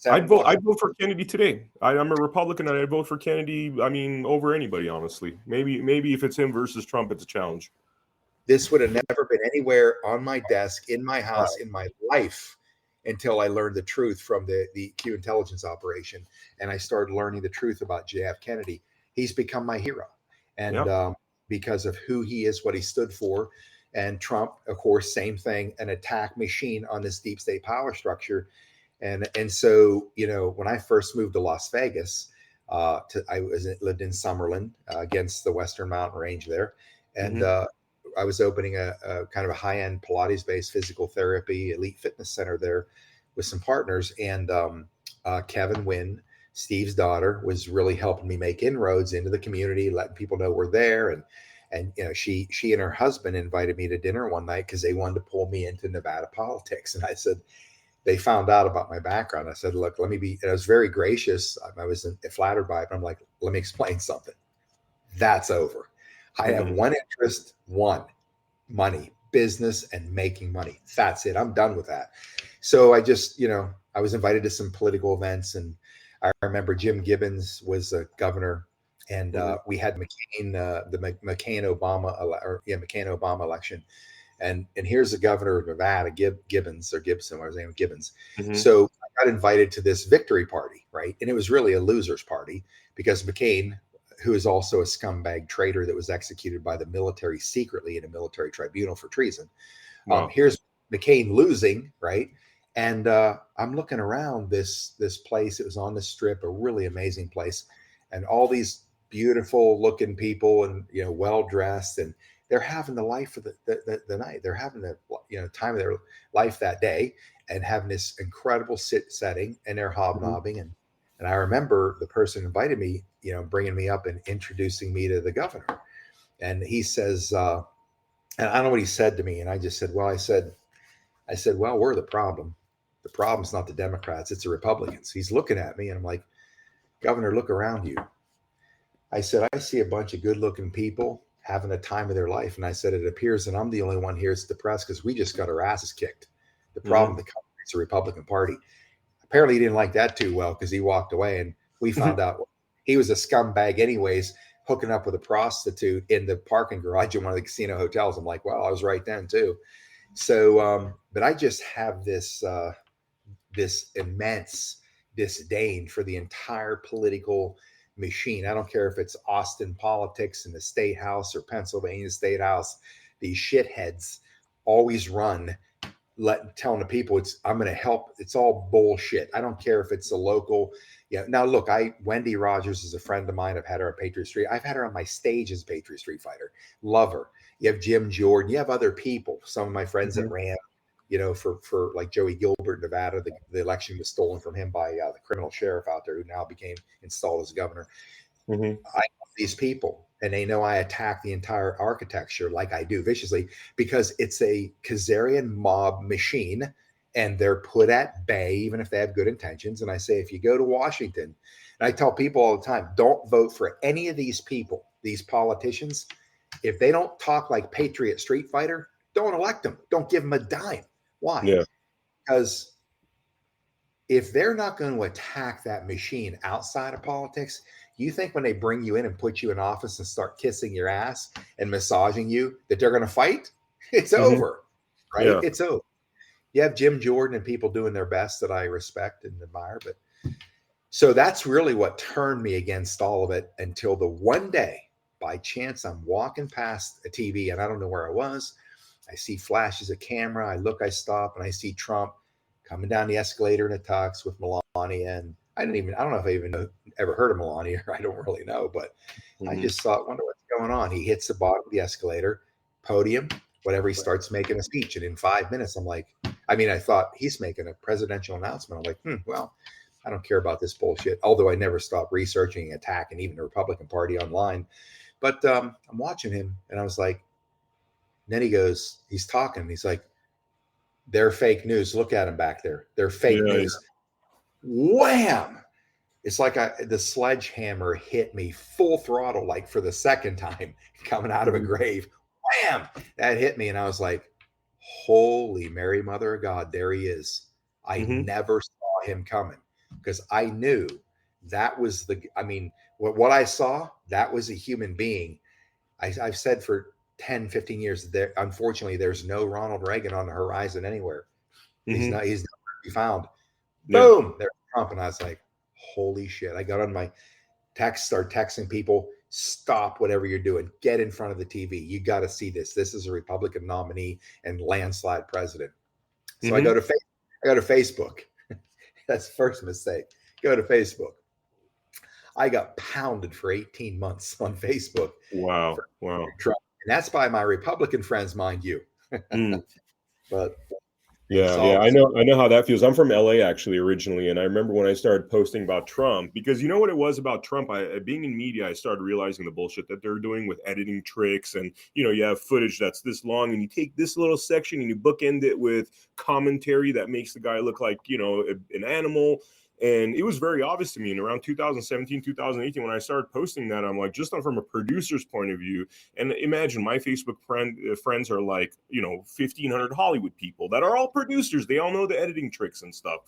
I'd vote for Kennedy today. I'm a Republican, and I'd vote for Kennedy. Over anybody, honestly. Maybe if it's him versus Trump, it's a challenge. This would have never been anywhere on my desk, in my house, in my life, until I learned the truth from the Q intelligence operation, and I started learning the truth about JF Kennedy. He's become my hero. And because of who he is, what he stood for. And Trump, of course, same thing, an attack machine on this deep state power structure. And so, when I first moved to Las Vegas, lived in Summerlin, against the Western Mountain Range there, and I was opening a kind of a high-end Pilates-based physical therapy elite fitness center there with some partners, and Kevin Wynn, Steve's daughter, was really helping me make inroads into the community, letting people know we're there, and she and her husband invited me to dinner one night because they wanted to pull me into Nevada politics, and I said. They found out about my background. I said, look, let me be, and I was very gracious. I wasn't flattered by it, but I'm like, let me explain something. That's over. I have one interest, money, business, and making money. That's it. I'm done with that. So I just, I was invited to some political events, and I remember Jim Gibbons was a governor, and we had McCain, the McCain Obama election. And here's the governor of Nevada, Gibbons, or Gibson, what was his name? Gibbons. So I got invited to this victory party, right? And it was really a loser's party because McCain, who is also a scumbag traitor that was executed by the military secretly in a military tribunal for treason. Wow. Here's McCain losing, right? And I'm looking around this place. It was on the Strip, a really amazing place, and all these beautiful looking people, and well dressed, and they're having the life of the night. They're having the time of their life that day, and having this incredible setting, and they're hobnobbing. And I remember the person invited me, bringing me up and introducing me to the governor. And he says, and I don't know what he said to me. And I just said, well, I said, well, we're the problem. The problem's not the Democrats, it's the Republicans. He's looking at me, and I'm like, Governor, look around you. I said, I see a bunch of good looking people having a time of their life. And I said, it appears that I'm the only one here that's depressed because we just got our asses kicked. The problem with the country is the Republican Party. Apparently he didn't like that too well, because he walked away, and we found out he was a scumbag anyways, hooking up with a prostitute in the parking garage in one of the casino hotels. I'm like, well, I was right then too. So, but I just have this immense disdain for the entire political machine. I don't care if it's Austin politics in the state house or Pennsylvania state house. These shitheads always run telling the people I'm going to help. It's all bullshit. I don't care if it's a local. Now look, Wendy Rogers is a friend of mine. I've had her on Patriot Street. I've had her on my stage as a Patriot Street fighter. Love her. You have Jim Jordan. You have other people. Some of my friends that ran, for like Joey Gilbert, Nevada, the election was stolen from him by the criminal sheriff out there, who now became installed as governor. I know these people, and they know I attack the entire architecture like I do viciously, because it's a Khazarian mob machine, and they're put at bay, even if they have good intentions. And I say, if you go to Washington, and I tell people all the time, don't vote for any of these people, these politicians. If they don't talk like Patriot Street Fighter, don't elect them. Don't give them a dime. Why? Yeah. Because if they're not going to attack that machine outside of politics, you think when they bring you in and put you in office and start kissing your ass and massaging you that they're going to fight? It's over, right? Yeah. It's over. You have Jim Jordan and people doing their best that I respect and admire. But so that's really what turned me against all of it, until the one day, by chance, I'm walking past a TV, and I don't know where I was. I see flashes of camera. I look, I stop, and I see Trump coming down the escalator in a tux with Melania. And I don't know if I even ever heard of Melania, or I don't really know, but I just thought, wonder what's going on. He hits the bottom of the escalator, podium, whatever. He starts making a speech. And in 5 minutes, I thought he's making a presidential announcement. I'm like, well, I don't care about this bullshit. Although I never stopped researching, attacking even the Republican Party online. But I'm watching him, and I was like, then he's talking. He's like, they're fake news. Look at him back there. They're fake news. Wham! It's like the sledgehammer hit me full throttle, like for the second time, coming out of a grave. Wham! That hit me. And I was like, holy Mary, Mother of God, there he is. I never saw him coming, because I knew that was what I saw, that was a human being. I've said for 10, 15 years, unfortunately, there's no Ronald Reagan on the horizon anywhere. He's not to be found. Yeah. Boom, there's Trump. And I was like, holy shit. I got on my start texting people, stop whatever you're doing. Get in front of the TV. You got to see this. This is a Republican nominee and landslide president. So I go to Facebook, That's the first mistake. Go to Facebook. I got pounded for 18 months on Facebook Wow. for Wow. Trump. And that's by my Republican friends, mind you. Mm. But it's Yeah, yeah, all I know how that feels. I'm from LA actually originally, and I remember when I started posting about Trump because you know what it was about Trump. Being in media, I started realizing the bullshit that they're doing with editing tricks, and you have footage that's this long, and you take this little section and you bookend it with commentary that makes the guy look like an animal. And it was very obvious to me in around 2017, 2018 when I started posting that. I'm like, just from a producer's point of view, and imagine my Facebook friends are like, 1,500 Hollywood people that are all producers. They all know the editing tricks and stuff.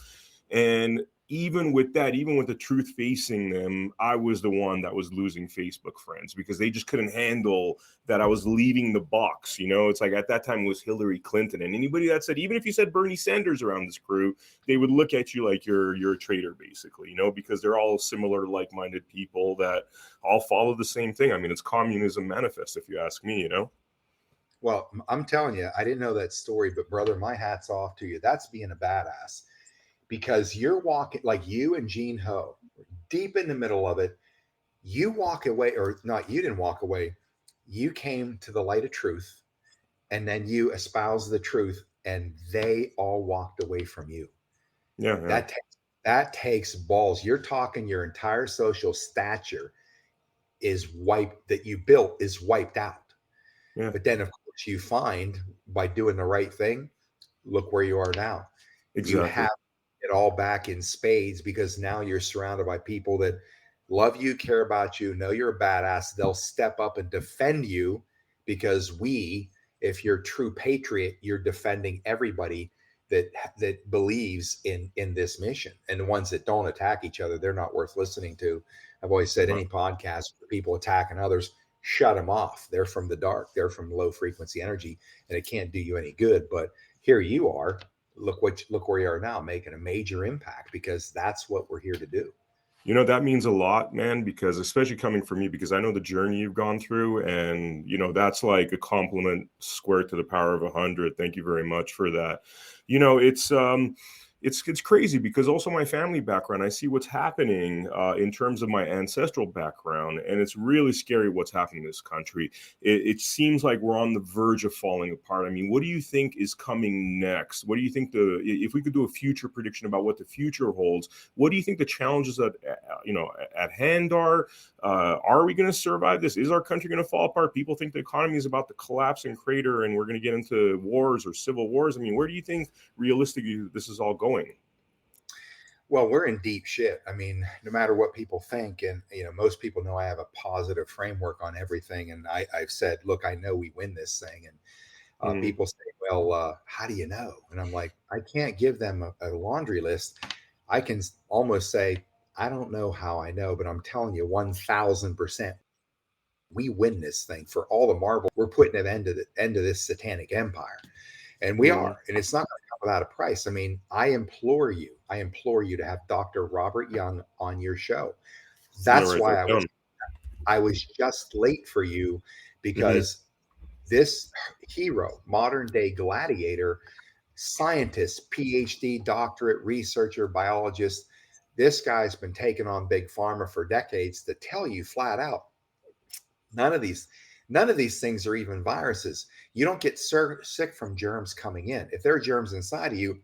And even with that, even with the truth facing them, I was the one that was losing Facebook friends because they just couldn't handle that I was leaving the box. It's like at that time it was Hillary Clinton. And anybody that said, even if you said Bernie Sanders around this crew, they would look at you like you're a traitor, basically, because they're all similar, like-minded people that all follow the same thing. I mean, it's communism manifest, if you ask me, Well, I'm telling you, I didn't know that story, but brother, my hat's off to you. That's being a badass because you're walking like you and Gene Ho, deep in the middle of it. You walk away, or not, you didn't walk away. You came to the light of truth and then you espoused the truth and they all walked away from you. Yeah, yeah. That takes balls. You're talking your entire social stature is wiped that you built is wiped out. Yeah, But then, of course, you find by doing the right thing, look where you are now. You exactly. have it all back in spades because now you're surrounded by people that love you, care about you, know you're a badass. They'll step up and defend you because if you're a true patriot, you're defending everybody that believes in this mission. And the ones that don't attack each other, they're not worth listening to. I've always said Wow. any podcast where people attacking others, shut them off. They're from the dark. They're from low frequency energy, and it can't do you any good. But here you are. Look where you are now, making a major impact because that's what we're here to do. That means a lot, man, because especially coming from you, because I know the journey you've gone through, and that's like a compliment squared to the power of 100. Thank you very much for that. It's crazy because also my family background, I see what's happening in terms of my ancestral background, and it's really scary what's happening in this country. It seems like we're on the verge of falling apart. I mean, what do you think is coming next? What do you think if we could do a future prediction about what the future holds? What do you think the challenges at hand are? Are we going to survive this? Is our country going to fall apart? People think the economy is about to collapse and crater, and we're going to get into wars or civil wars. I mean, where do you think realistically this is all going? Well, we're in deep shit. I mean, no matter what people think, and most people know I have a positive framework on everything. And I've said, look, I know we win this thing. And people say, well, how do you know? And I'm like, I can't give them a laundry list. I can almost say, I don't know how I know, but I'm telling you 1000%. We win this thing for all the marble. We're putting an end to this satanic empire. And we are, and it's not going to come without a price. I mean, I implore you to have Dr. Robert Young on your show. That's why I was just late for you because this hero, modern day gladiator, scientist, PhD, doctorate, researcher, biologist, this guy's been taking on big pharma for decades to tell you flat out, none of these things are even viruses. You don't get sick from germs coming in. If there are germs inside of you,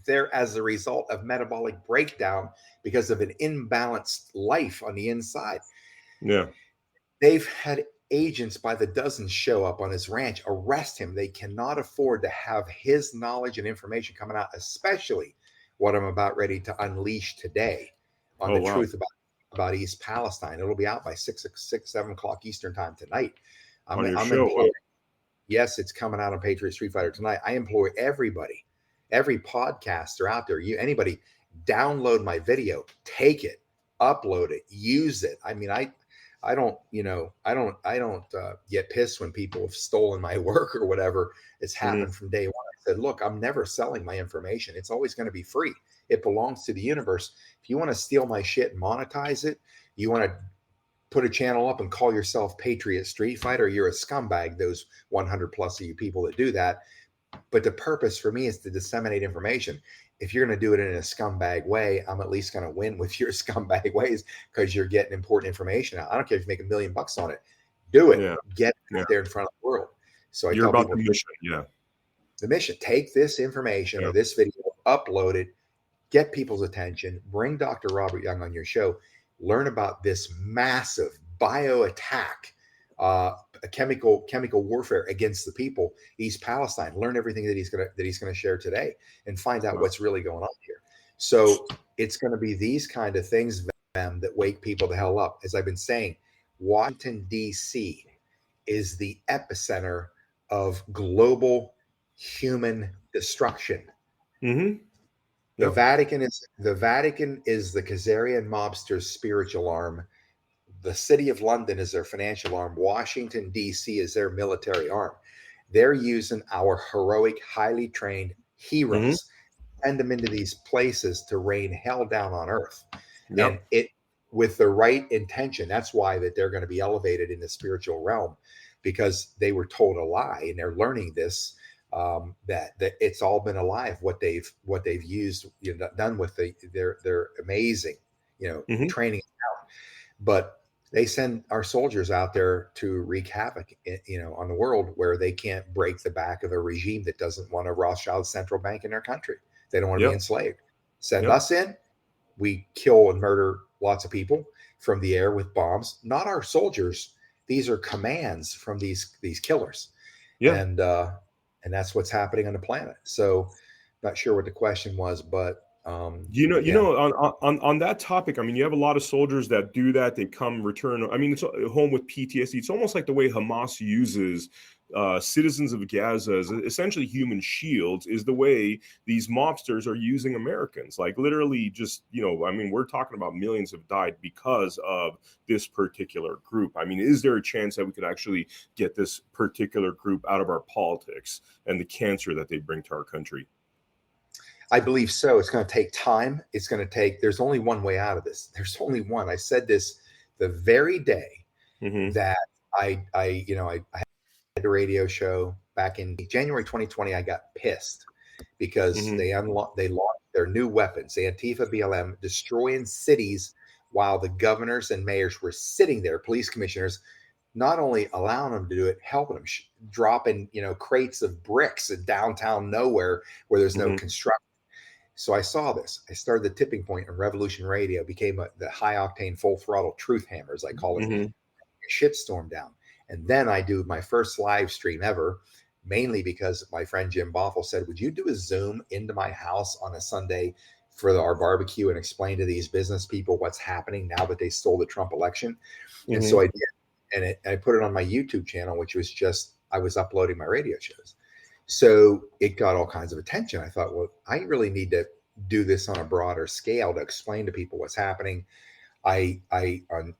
they're as a result of metabolic breakdown because of an imbalanced life on the inside. Yeah. They've had agents by the dozens show up on his ranch, arrest him. They cannot afford to have his knowledge and information coming out, especially what I'm about ready to unleash today on the truth about East Palestine. It'll be out by 7 o'clock Eastern time tonight. On your show. Yes, it's coming out on Patriot Street Fighter tonight. I implore everybody, every podcaster out there, anybody, download my video, take it, upload it, use it. I mean, I don't get pissed when people have stolen my work or whatever. It's happened from day one. I said, look, I'm never selling my information. It's always going to be free. It belongs to the universe. If you want to steal my shit and monetize it, you want to put a channel up and call yourself Patriot Street Fighter, you're a scumbag, those 100 plus of you people that do that. But the purpose for me is to disseminate information. if you're going to do it in a scumbag way, I'm at least going to win with your scumbag ways because you're getting important information out. I don't care if you make $1 million on it. Do it. Yeah. Get it Yeah. out there in front of the world. So I You're tell about people the mission. Yeah. the mission, take this information Yeah. or this video, upload it, get people's attention, bring Dr. Robert Young on your show, learn about this massive bio attack, a chemical warfare against the people, East Palestine. Learn everything that he's gonna share today, and find out what's really going on here. So it's going to be these kind of things, Vem, that wake people the hell up. As I've been saying, Washington D.C. is the epicenter of global human destruction. Mm-hmm. The Vatican is the Khazarian mobsters' spiritual arm. The city of London is their financial arm. Washington, D.C. is their military arm. They're using our heroic, highly trained heroes, send them into these places to rain hell down on earth. Yep. And it, with the right intention, that's why that they're going to be elevated in the spiritual realm, because they were told a lie, and they're learning this. That it's all been a lie of what they've used, done with their amazing, training out. But they send our soldiers out there to wreak havoc, on the world, where they can't break the back of a regime that doesn't want a Rothschild central bank in their country. They don't want to be enslaved. Send us in. We kill and murder lots of people from the air with bombs. Not our soldiers. These are commands from these killers. Yeah. And that's what's happening on the planet. So, not sure what the question was, but on that topic, I mean, you have a lot of soldiers that do that. They return. I mean, it's home with PTSD. It's almost like the way Hamas uses citizens of Gaza as essentially human shields, is the way these mobsters are using Americans. Like, literally, just, I mean, we're talking about millions have died because of this particular group. I mean, is there a chance that we could actually get this particular group out of our politics and the cancer that they bring to our country? I believe so. It's going to take time. There's only one way out of this. There's only one. I said this the very day that I had a radio show back in January 2020. I got pissed because they launched their new weapons, Antifa, BLM, destroying cities while the governors and mayors were sitting there, police commissioners, not only allowing them to do it, helping them, dropping crates of bricks in downtown nowhere where there's no construction. So I saw this. I started the tipping point on Revolution Radio, became the high octane, full throttle truth hammer, as I call it, shitstorm down. And then I do my first live stream ever, mainly because my friend Jim Boffel said, would you do a Zoom into my house on a Sunday for our barbecue and explain to these business people what's happening now that they stole the Trump election? And so I did. And I put it on my YouTube channel, which was I was uploading my radio shows. So it got all kinds of attention. I thought, well, I really need to do this on a broader scale to explain to people what's happening. On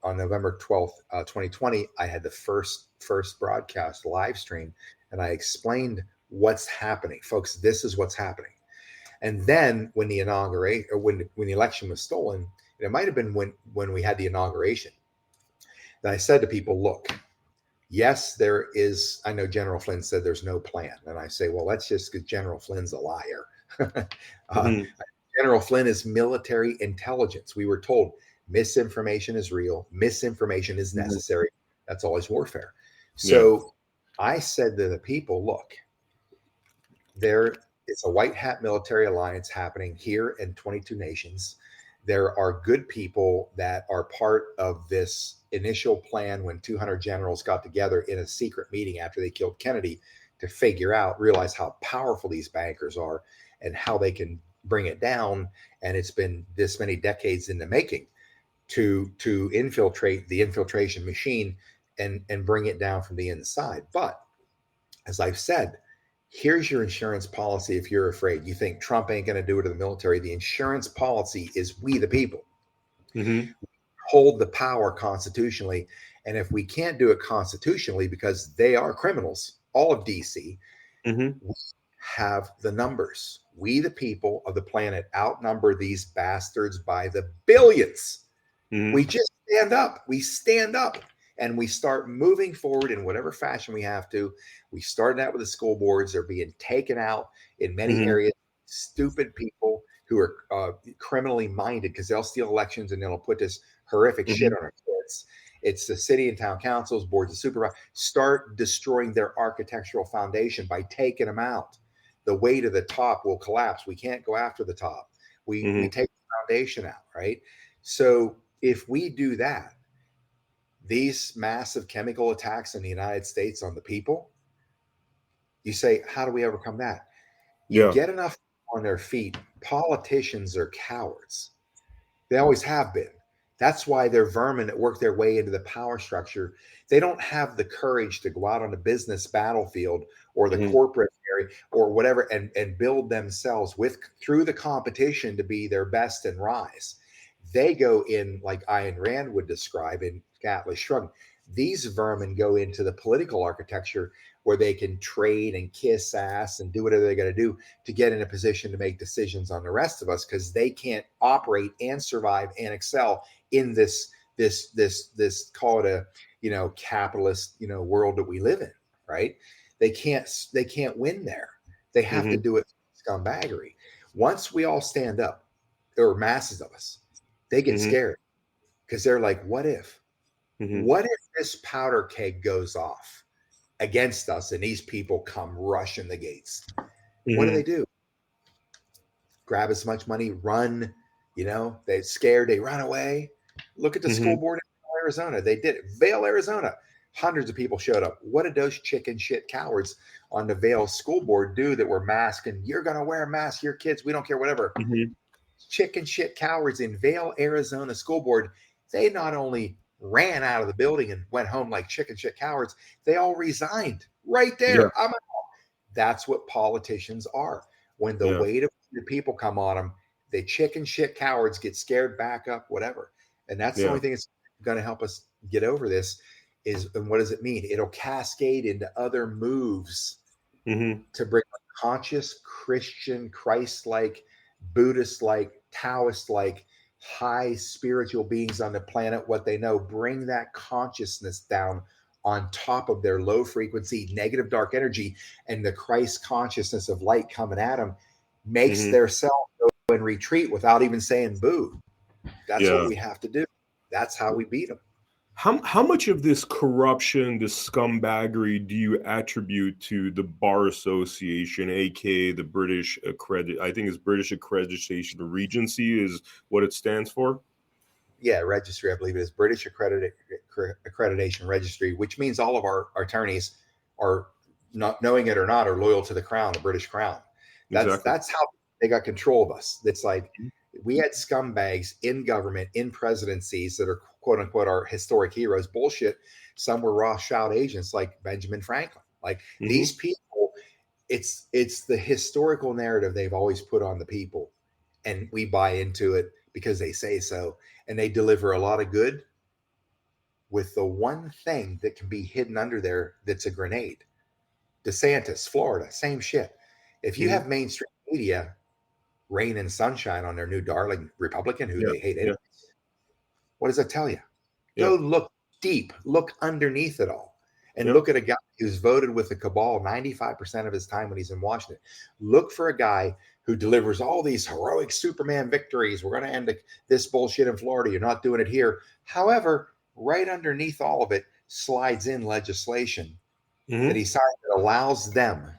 November 12th, 2020, I had the first broadcast live stream, and I explained what's happening. Folks, this is what's happening. And then when the election was stolen, it might have been when we had the inauguration, that I said to people, look, yes, there is. I know General Flynn said there's no plan. And I say, well, that's just because General Flynn's a liar. General Flynn is military intelligence. We were told misinformation is real. Misinformation is necessary. That's always warfare. So I said to the people, look, it's a white hat military alliance happening here in 22 nations. There are good people that are part of this initial plan when 200 generals got together in a secret meeting after they killed Kennedy to realize how powerful these bankers are and how they can bring it down. And it's been this many decades in the making to infiltrate the infiltration machine and bring it down from the inside. But as I've said, here's your insurance policy. If you're afraid, you think Trump ain't going to do it to the military, the insurance policy is we the people hold the power constitutionally. And if we can't do it constitutionally because they are criminals, all of DC, we have the numbers. We the people of the planet outnumber these bastards by the billions. We just stand up. We stand up. And we start moving forward in whatever fashion we have to. We started out with the school boards. They're being taken out in many areas. Stupid people who are criminally minded, because they'll steal elections and they'll put this horrific shit on our kids. It's the city and town councils, boards of supervisors. Start destroying their architectural foundation by taking them out. The way to the top will collapse. We can't go after the top. We take the foundation out, right? So if we do that, these massive chemical attacks in the United States on the people, you say, how do we overcome that? You get enough on their feet. Politicians are cowards. They always have been. That's why they're vermin that work their way into the power structure. They don't have the courage to go out on the business battlefield or the corporate area or whatever and build themselves through the competition to be their best and rise. They go in, like Ayn Rand would describe in Atlas Shrugged. These vermin go into the political architecture where they can trade and kiss ass and do whatever they're going to do to get in a position to make decisions on the rest of us, because they can't operate and survive and excel in this call it a capitalist world that we live in, right? They can't win there. They have to do it scumbaggery. Once we all stand up, or masses of us, they get scared because they're like, what if? What if this powder keg goes off against us and these people come rushing the gates? What do? Grab as much money, run. They're scared, they run away. Look at the school board in Arizona. They did it. Vail, Arizona. Hundreds of people showed up. What did those chicken shit cowards on the Vail school board do that were masked and you're going to wear a mask, your kids, we don't care, whatever. Chicken shit cowards in Vail, Arizona school board. They not only ran out of the building and went home like chicken shit cowards, they all resigned right there. That's what politicians are. When the weight of the people come on them, the chicken shit cowards get scared, back up, whatever. And that's the only thing that's going to help us get over this is, and what does it mean? It'll cascade into other moves to bring conscious Christian, Christ-like, Buddhist-like, Taoist-like, high spiritual beings on the planet, what they know, bring that consciousness down on top of their low frequency, negative dark energy, and the Christ consciousness of light coming at them makes their self go and retreat without even saying boo. That's what we have to do. That's how we beat them. How much of this corruption, this scumbaggery, do you attribute to the Bar Association, aka the British British Accreditation Regency is what it stands for? Yeah, registry, I believe it is British Accreditation Registry, which means all of our attorneys are, not knowing it or not, are loyal to the crown, the British crown. That's how they got control of us. It's like we had scumbags in government, in presidencies that are quote unquote our historic heroes. Bullshit. Some were Rothschild agents like Benjamin Franklin. Like these people, it's the historical narrative they've always put on the people, and we buy into it because they say so, and they deliver a lot of good with the one thing that can be hidden under there that's a grenade. DeSantis, Florida, same shit. If you have mainstream media rain and sunshine on their new darling Republican who they hate anyways, what does that tell you? Go look deep, look underneath it all, and look at a guy who's voted with the cabal 95% of his time when he's in Washington. Look for a guy who delivers all these heroic Superman victories. We're going to end this bullshit in Florida. You're not doing it here. However, right underneath all of it slides in legislation that he signed that allows them,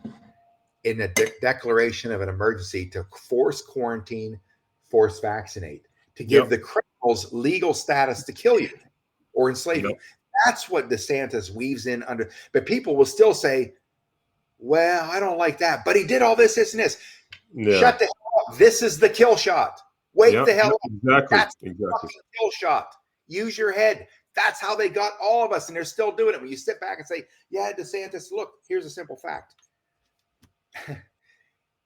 in a declaration of an emergency, to force quarantine, force vaccinate, to give the criminals legal status to kill you or enslave you. That's what DeSantis weaves in under. But people will still say, well, I don't like that, but he did all this, this, and this. Shut the hell up. This is the kill shot. Wake the hell up. Exactly. That's the fucking kill shot. Use your head. That's how they got all of us, and they're still doing it. When you sit back and say, yeah, DeSantis, look, here's a simple fact.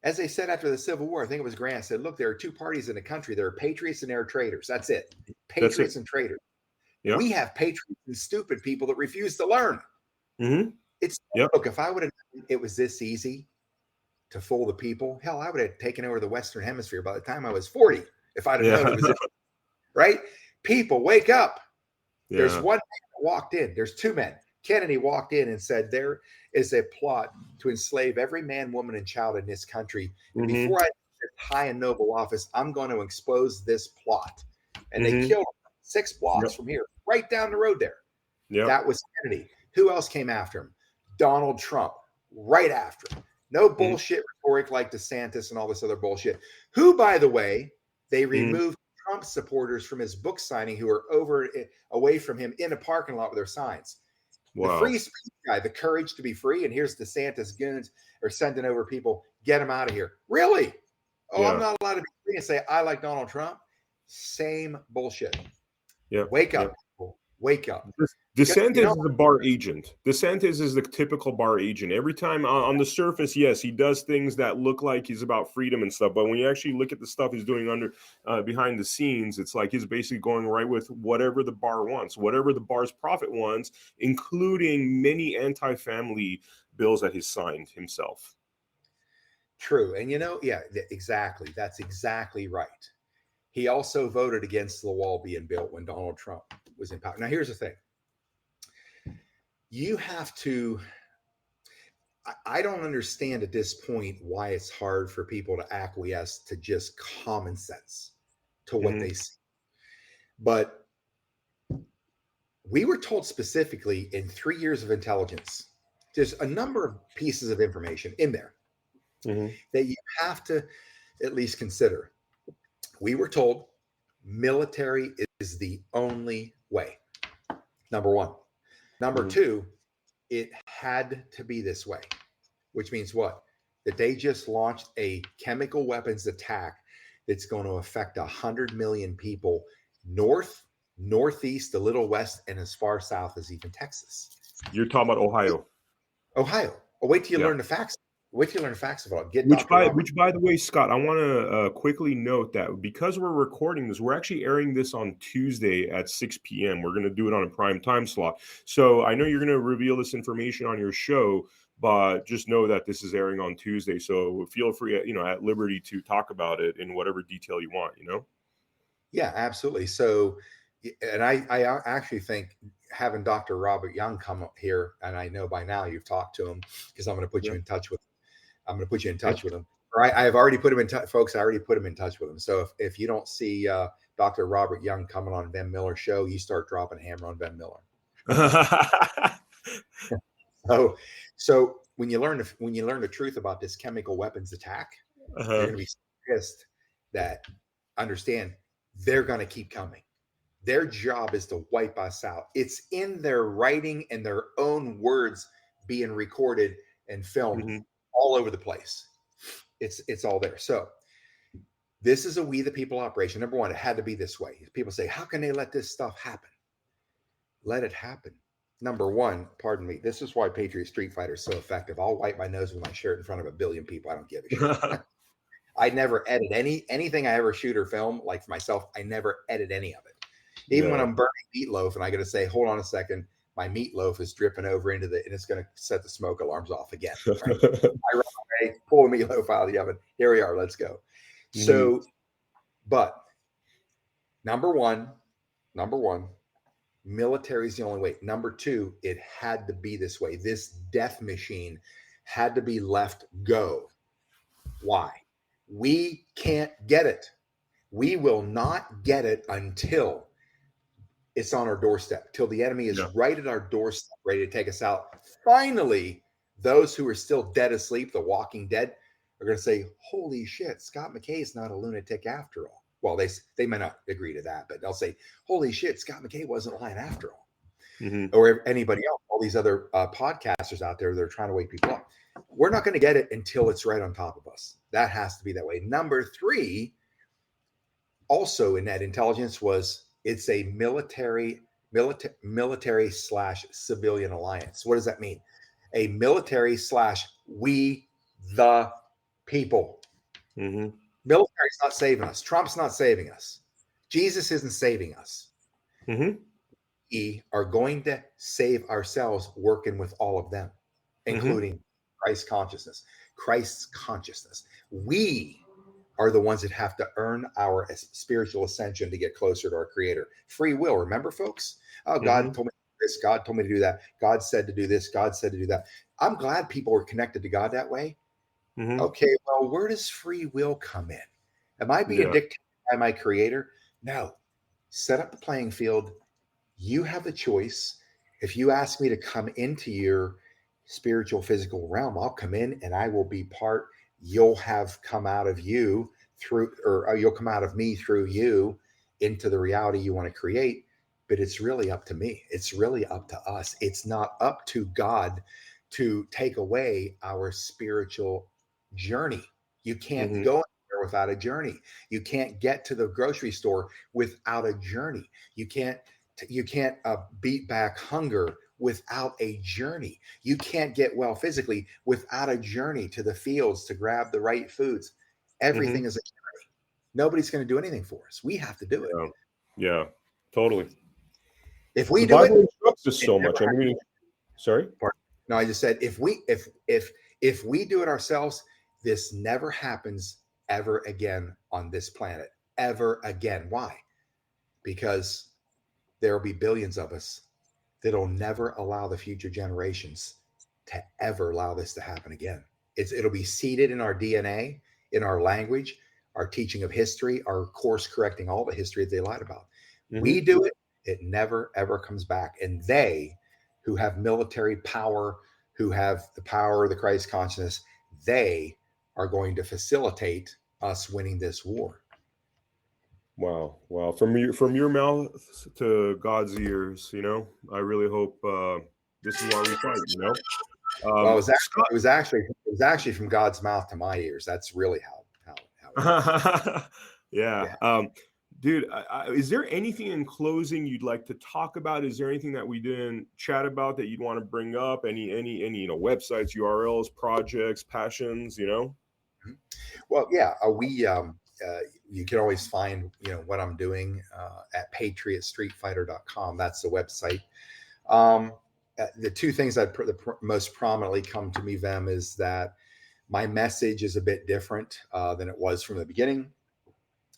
As they said after the Civil War, I think it was Grant said, look, there are two parties in the country. There are patriots and there are traitors. That's it. Patriots and traitors. We have patriots and stupid people that refuse to learn. Look, if I would have known it was this easy to fool the people, hell, I would have taken over the Western Hemisphere by the time I was 40. If I'd have known it was this, right? People, wake up. There's one man that walked in. There's two men. Kennedy walked in and said, there is a plot to enslave every man, woman, and child in this country. And before I this high and noble office. I'm going to expose this plot. And they Mhm. killed him 6 blocks Yep. from here, right down the road there. Yeah. That was Kennedy. Who else came after him? Donald Trump, right after him. No bullshit rhetoric like DeSantis and all this other bullshit. Who, by the way, they removed Trump supporters from his book signing who are away from him in a parking lot with their signs. The Wow. free speech guy, the courage to be free, and here's DeSantis goons are sending over people, get them out of here. Really? Oh, I'm not allowed to be free and say I like Donald Trump. Same bullshit. Yeah. Wake up, people. Wake up. DeSantis is a bar agent. DeSantis is the typical bar agent. Every time on the surface, yes, he does things that look like he's about freedom and stuff. But when you actually look at the stuff he's doing behind the scenes, it's like he's basically going right with whatever the bar wants, whatever the bar's profit wants, including many anti-family bills that he's signed himself. True. And exactly. That's exactly right. He also voted against the wall being built when Donald Trump was in power. Now, here's the thing. You have to, I don't understand at this point why it's hard for people to acquiesce to just common sense to what they see. But we were told specifically in 3 years of intelligence, there's a number of pieces of information in there that you have to at least consider. We were told military is the only way. Number one. Number two, it had to be this way, which means what? That they just launched a chemical weapons attack that's going to affect 100 million people north, northeast, a little west, and as far south as even Texas. You're talking about Ohio. Ohio. Oh, wait till you learn the facts. Wait till you learn the facts of it all. Which, by the way, Scott, I want to quickly note that because we're recording this, we're actually airing this on Tuesday at 6 p.m. We're going to do it on a prime time slot. So I know you're going to reveal this information on your show, but just know that this is airing on Tuesday. So feel free, at liberty to talk about it in whatever detail you want, Yeah, absolutely. So, and I actually think having Dr. Robert Young come up here, and I know by now you've talked to him because I'm going to put you in touch with him. I'm going to put you in touch with him. Or I have already put him in touch, folks. I already put him in touch with him. So if you don't see Dr. Robert Young coming on Vem Miller show, you start dropping a hammer on Vem Miller. So when you learn the truth about this chemical weapons attack, you're going to be pissed that understand they're going to keep coming. Their job is to wipe us out. It's in their writing and their own words being recorded and filmed all over the place. It's all there. So this is a we the people operation. Number one, it had to be this way. People say, how can they let this stuff happen? Let it happen. Number one, pardon me. This is why Patriot Street Fighter is so effective. I'll wipe my nose with my shirt in front of 1 billion people. I don't give a shit. I never edit anything I ever shoot or film, like for myself. I never edit any of it. Even when I'm burning meatloaf and I got to say, hold on a second, my meatloaf is dripping over and it's going to set the smoke alarms off again. Right? I run away, pull the meatloaf out of the oven. Here we are. Let's go. So, but number one, military is the only way. Number two, it had to be this way. This death machine had to be left go. Why? We can't get it. We will not get it until it's on our doorstep, till the enemy is right at our doorstep, ready to take us out. Finally, those who are still dead asleep, the walking dead, are going to say, holy shit, Scott McKay is not a lunatic after all. Well, they may not agree to that, but they'll say, holy shit, Scott McKay wasn't lying after all. Or anybody else, all these other podcasters out there that are trying to wake people up. We're not going to get it until it's right on top of us. That has to be that way. Number three, also in that intelligence was it's a military / civilian alliance. What does that mean? A military / we the people. Military's not saving us. Trump's not saving us. Jesus isn't saving us. We are going to save ourselves working with all of them, including Christ's consciousness. We are the ones that have to earn our spiritual ascension to get closer to our creator. Free will. Remember, folks? Oh, God told me to do this. God told me to do that. God said to do this. God said to do that. I'm glad people are connected to God that way. Mm-hmm. Okay, well, where does free will come in? Am I being Yeah. dictated by my creator? No. Set up the playing field. You have the choice. If you ask me to come into your spiritual physical realm, I'll come in and I will be part. You'll have come out of you through, or you'll come out of me through you into the reality you want to create. But it's really up to me. It's really up to us. It's not up to God to take away our spiritual journey. You can't Mm-hmm. go anywhere without a journey. You can't get to the grocery store without a journey. You can't beat back hunger without a journey. You can't get well physically without a journey to the fields to grab the right foods. Everything Mm-hmm. is a journey. Nobody's going to do anything for us. We have to do it. Yeah. Yeah. Totally. If we The do it, Bible instructs us it so never much. I mean, sorry. happens. No, I just said if we do it ourselves, this never happens ever again on this planet. Ever again. Why? Because there will be billions of us that'll never allow the future generations to ever allow this to happen again. It'll be seated in our DNA, in our language, our teaching of history, our course correcting all the history that they lied about. We Mm-hmm. do it, it never ever comes back. And they who have military power, who have the power of the Christ consciousness, they are going to facilitate us winning this war. Wow. Wow. From your mouth to God's ears, I really hope this is why we fight, Well, Scott. it was actually from God's mouth to my ears. That's really how it works. Yeah. Yeah. Dude, is there anything in closing you'd like to talk about? Is there anything that we didn't chat about that you'd want to bring up? Any websites, URLs, projects, passions, Well, yeah, you can always find what I'm doing at patriotstreetfighter.com. That's the website. Um, the two things that most prominently come to me, Vem, is that my message is a bit different than it was from the beginning.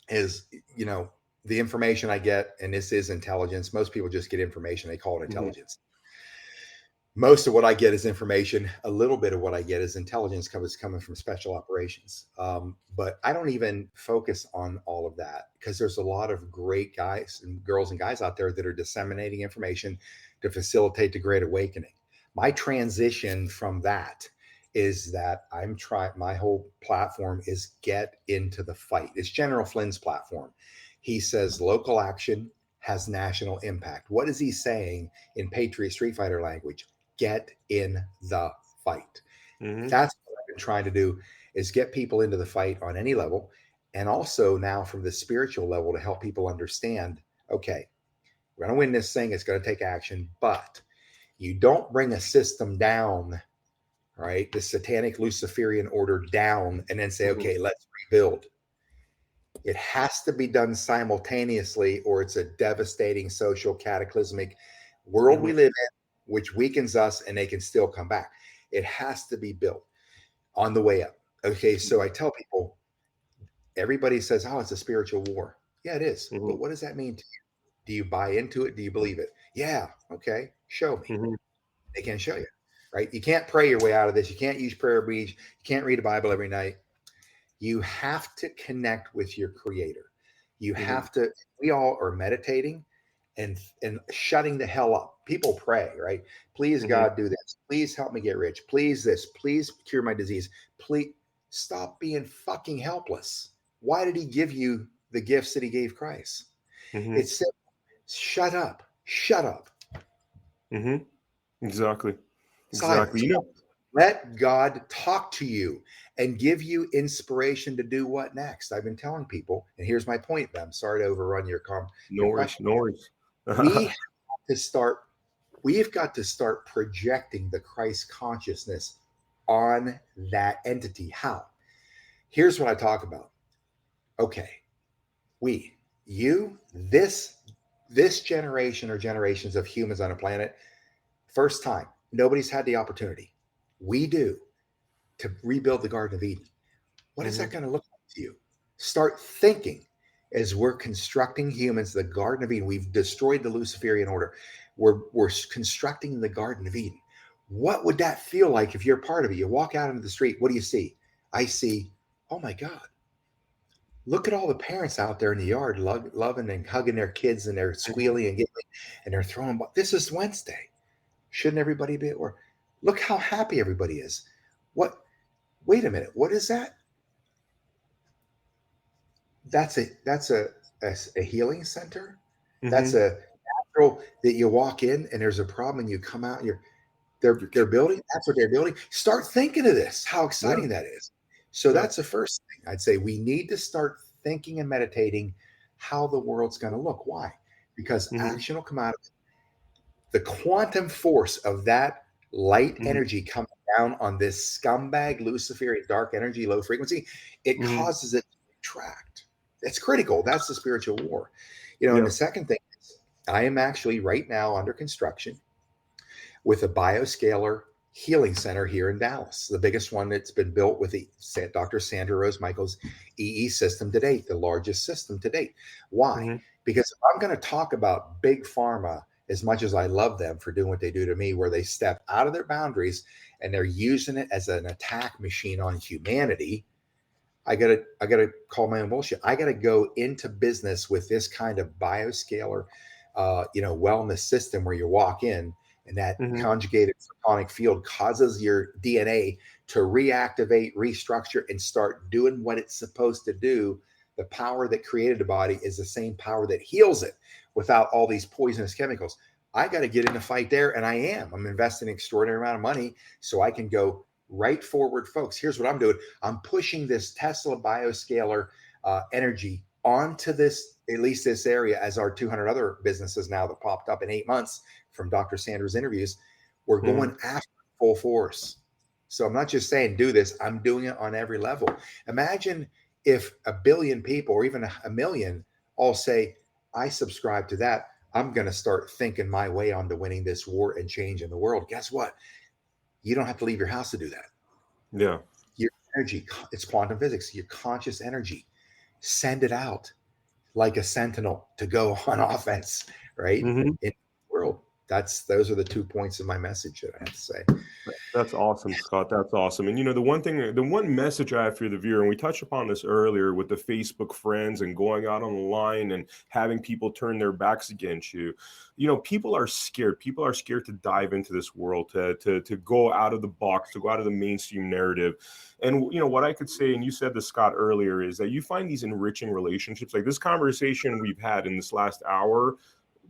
Is the information I get, and this is intelligence. Most people just get information; they call it Mm-hmm. intelligence. Most of what I get is information. A little bit of what I get is intelligence coming from special operations. But I don't even focus on all of that because there's a lot of great guys and girls and guys out there that are disseminating information to facilitate the Great Awakening. My transition from that is that I'm trying, my whole platform is get into the fight. It's General Flynn's platform. He says local action has national impact. What is he saying in Patriot Street Fighter language? Get in the fight. Mm-hmm. That's what I've been trying to do, is get people into the fight on any level, and also now from the spiritual level to help people understand, okay, we're going to win this thing. It's going to take action, but you don't bring a system down, right? The satanic Luciferian order down and then say, Mm-hmm. okay, let's rebuild. It has to be done simultaneously, or it's a devastating social cataclysmic world Mm-hmm. we live in, which weakens us and they can still come back. It has to be built on the way up. Okay, so I tell people, everybody says, oh, it's a spiritual war. Yeah, it is. Mm-hmm. But what does that mean to you? Do you buy into it? Do you believe it? Yeah, okay, show me. Mm-hmm. They can't show you, right? You can't pray your way out of this. You can't use prayer beads. You can't read a Bible every night. You have to connect with your creator. You Mm-hmm. have to, we all are meditating and shutting the hell up. People pray, right? Please, Mm-hmm. God, do this. Please help me get rich. Please this. Please cure my disease. Please stop being fucking helpless. Why did he give you the gifts that he gave Christ? Mm-hmm. It's simple. Shut up. Shut up. Mm-hmm. Exactly. Silence. Exactly. Let God talk to you and give you inspiration to do what next. I've been telling people, and here's my point, Ben. I'm sorry to overrun your No worries. question. No worries. We've got to start projecting the Christ consciousness on that entity. How? Here's what I talk about. Okay, this generation or generations of humans on a planet, first time, nobody's had the opportunity. We do, to rebuild the Garden of Eden. What is that going to look like to you? Start thinking as we're constructing humans, the Garden of Eden. We've destroyed the Luciferian order. We're constructing the Garden of Eden. What would that feel like if you're part of it? You walk out into the street. What do you see? I see, oh my God, look at all the parents out there in the yard loving and hugging their kids, and they're Mhm. squealing and giggling and they're throwing. This is Wednesday. Shouldn't everybody be at work? Look how happy everybody is. What? Wait a minute. What is that? That's a healing center. That's Mhm. a natural that you walk in and there's a problem and you come out and You're they're cured. building. That's what they're building. Start thinking of this. How Yeah. exciting that is. So Yeah. that's the first thing I'd say. We need to start thinking and meditating how the world's going to look. Why? Because Mhm. action will come out of it. The quantum force of that light Mhm. energy coming down on this scumbag Luciferian dark energy, low frequency, it Mhm. causes it to retract. It's critical. That's the spiritual war. And Yeah. the second thing is, I am actually right now under construction with a bioscalar healing center here in Dallas, the biggest one that's been built with the Dr. Sandra Rose Michaels EE system to date, the largest system to date. Why? Mhm. Because if I'm going to talk about big pharma, as much as I love them for doing what they do to me, where they step out of their boundaries and they're using it as an attack machine on humanity, I gotta call my own bullshit. I gotta go into business with this kind of bioscalar, wellness system where you walk in and that Mhm. conjugated photonic field causes your DNA to reactivate, restructure, and start doing what it's supposed to do. The power that created the body is the same power that heals it without all these poisonous chemicals. I got to get in the fight there, and I am. I'm investing an extraordinary amount of money so I can go right forward, folks. Here's what I'm doing. I'm pushing this Tesla bioscalar energy onto this, at least this area, as our 200 other businesses now that popped up in 8 months from Dr. Sanders' interviews. We're Mhm. going after full force. So I'm not just saying do this, I'm doing it on every level. Imagine if a billion people or even a million all say, I subscribe to that. I'm going to start thinking my way onto winning this war and change in the world. Guess what? You don't have to leave your house to do that. Yeah. Your energy, it's quantum physics, your conscious energy, send it out like a sentinel to go on offense, right? Mhm. In the world. Those are the 2 points of my message that I have to say. That's awesome, Scott. That's awesome. And the one message I have for the viewer, and we touched upon this earlier with the Facebook friends and going out on the line and having people turn their backs against you. People are scared. People are scared to dive into this world, to go out of the box, to go out of the mainstream narrative. And what I could say, and you said this, Scott, earlier, is that you find these enriching relationships, like this conversation we've had in this last hour,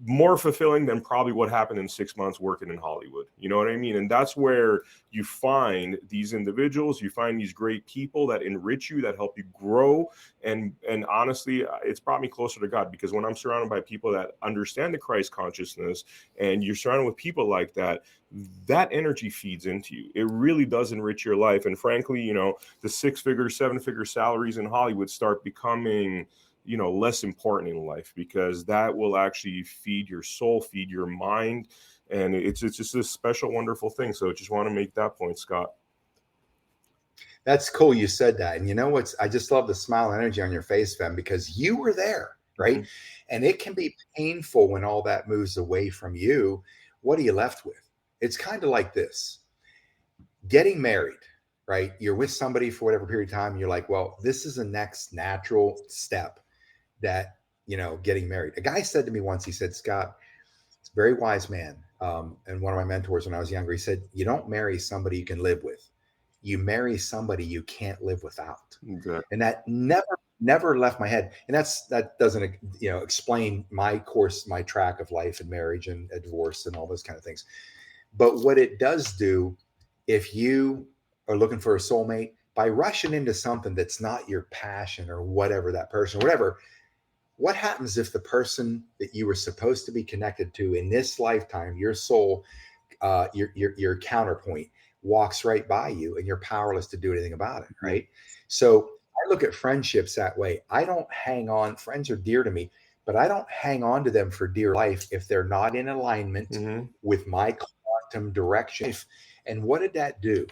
more fulfilling than probably what happened in 6 months working in Hollywood. You know what I mean? And that's where you find these individuals, you find these great people that enrich you, that help you grow. And honestly, it's brought me closer to God, because when I'm surrounded by people that understand the Christ consciousness, and you're surrounded with people like that, that energy feeds into you. It really does enrich your life. And frankly, the 6-figure, 7-figure salaries in Hollywood start becoming less important in life, because that will actually feed your soul, feed your mind. And it's just a special, wonderful thing. So just want to make that point, Scott. That's cool you said that. And you know what's, I just love the smile and energy on your face, Vem, because you were there, right? Mhm. And it can be painful when all that moves away from you. What are you left with? It's kind of like this: getting married, right? You're with somebody for whatever period of time. And you're like, well, this is the next natural step that, getting married. A guy said to me once, he said, Scott, it's a very wise man. And one of my mentors when I was younger, he said, you don't marry somebody you can live with. You marry somebody you can't live without. Exactly. And that never left my head. And that doesn't, explain my course, my track of life and marriage and divorce and all those kind of things. But what it does do, if you are looking for a soulmate, by rushing into something that's not your passion or whatever, that person, whatever, what happens if the person that you were supposed to be connected to in this lifetime, your soul, your counterpoint, walks right by you and you're powerless to do anything about it, Mhm. right? So I look at friendships that way. I don't hang on. Friends are dear to me, but I don't hang on to them for dear life if they're not in alignment Mhm. with my quantum direction. And what did that do?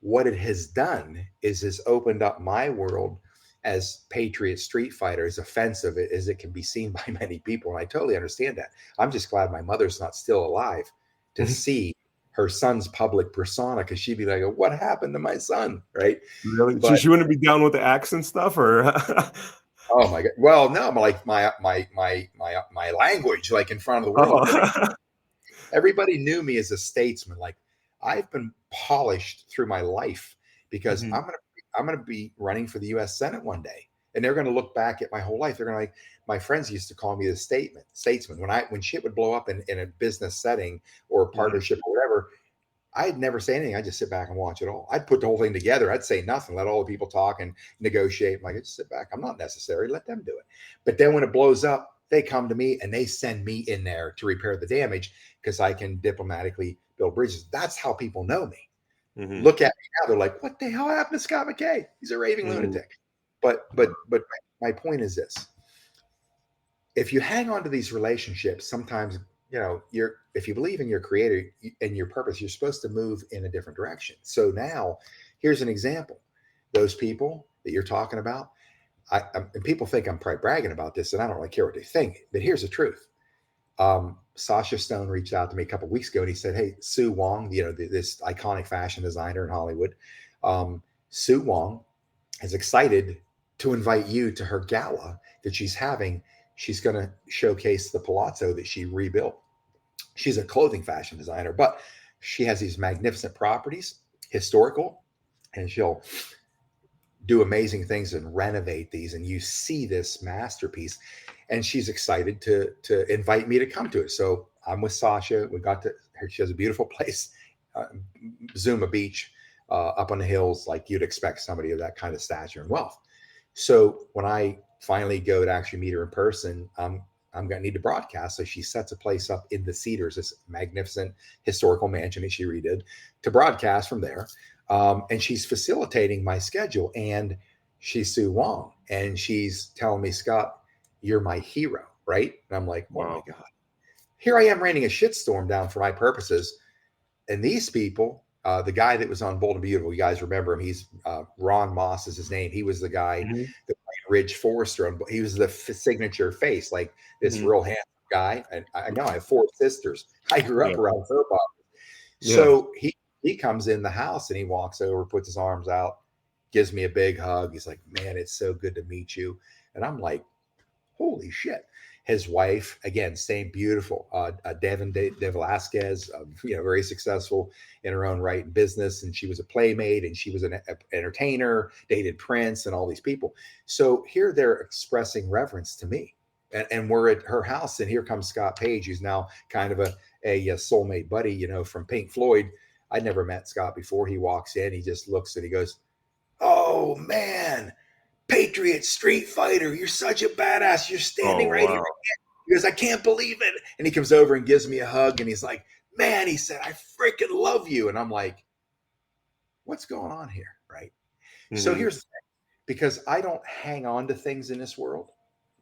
What it has done is has opened up my world as Patriot Street Fighter, as offensive as it can be seen by many people. And I totally understand that. I'm just glad my mother's not still alive to Mhm. see her son's public persona, because she'd be like, what happened to my son, right? Really? But She wouldn't be down with the accent stuff, or oh my god, well, no, like my language, like in front of the world. oh. Everybody knew me as a statesman. Like I've been polished through my life because Mhm. I'm gonna be running for the U.S. Senate one day, and they're gonna look back at my whole life. They're gonna like my friends used to call me the statesman when shit would blow up in a business setting or a Mhm. partnership or whatever. I'd never say anything. I'd just sit back and watch it all. I'd put the whole thing together. I'd say nothing, let all the people talk and negotiate. I'm like, just sit back. I'm not necessary. Let them do it. But then when it blows up, they come to me and they send me in there to repair the damage because I can diplomatically build bridges. That's how people know me. Mhm. Look at me now. They're like, what the hell happened to Scott McKay? He's a raving Mhm. lunatic. But my point is this: if you hang on to these relationships, sometimes you're if you believe in your creator and your purpose, you're supposed to move in a different direction. So now, here's an example: those people that you're talking about, and people think I'm probably bragging about this, and I don't really care what they think. But here's the truth: Sasha Stone reached out to me a couple of weeks ago, and he said, "Hey, Sue Wong, this iconic fashion designer in Hollywood, Sue Wong is excited to invite you to her gala that she's having. She's going to showcase the palazzo that she rebuilt. She's a clothing fashion designer, but she has these magnificent properties, historical, and she'll do amazing things and renovate these. And you see this masterpiece, and she's excited to invite me to come to it. So I'm with Sasha. We got to her. She has a beautiful place, uh, Zuma Beach, up on the hills, like you'd expect somebody of that kind of stature and wealth. So when I finally go to actually meet her in person, I'm going to need to broadcast. So she sets a place up in the Cedars, this magnificent historical mansion that she redid, to broadcast from there. And she's facilitating my schedule. And she's Sue Wong. And she's telling me, Scott, you're my hero, right? And I'm like, oh my Wow. God. Here I am raining a shitstorm down for my purposes. And these people, the guy that was on Bold and Beautiful, you guys remember him? He's Ron Moss is his name. He was the guy Mhm. that played Ridge Forrester. He was the signature face, like this Mhm. real handsome guy. And I know I have four sisters. I grew Yeah. up around her mom. Yeah. So he comes in the house and he walks over, puts his arms out, gives me a big hug. He's like, "Man, it's so good to meet you." And I'm like, holy shit. His wife, again, same beautiful, Devin De Velasquez, very successful in her own right in business. And she was a playmate and she was an entertainer, dated Prince and all these people. So here they're expressing reverence to me. And we're at her house. And here comes Scott Page, who's now kind of a soulmate buddy, from Pink Floyd. I'd never met Scott before. He walks in, he just looks and he goes, "Oh, man, Patriot Street Fighter, you're such a badass. You're standing Oh, right here." wow. He goes, "I can't believe it." And he comes over and gives me a hug. And he's like, "Man," he said, "I freaking love you." And I'm like, what's going on here? Right. So Mhm. here's the thing, because I don't hang on to things in this world,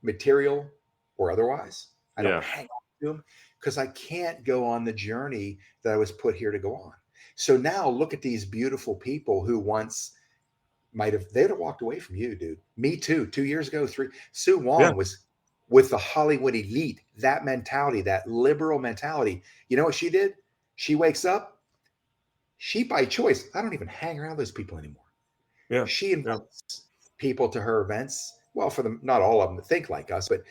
material or otherwise. I don't Yeah. hang on to them because I can't go on the journey that I was put here to go on. So now look at these beautiful people who once they'd have walked away from you, dude. Me too. 2 years ago, three. Sue Yeah. Wong was with the Hollywood elite, that mentality, that liberal mentality. You know what she did? She wakes up, she by choice, I don't even hang around those people anymore. Yeah. She Yeah. invites people to her events. Well, for them, not all of them that think like us, but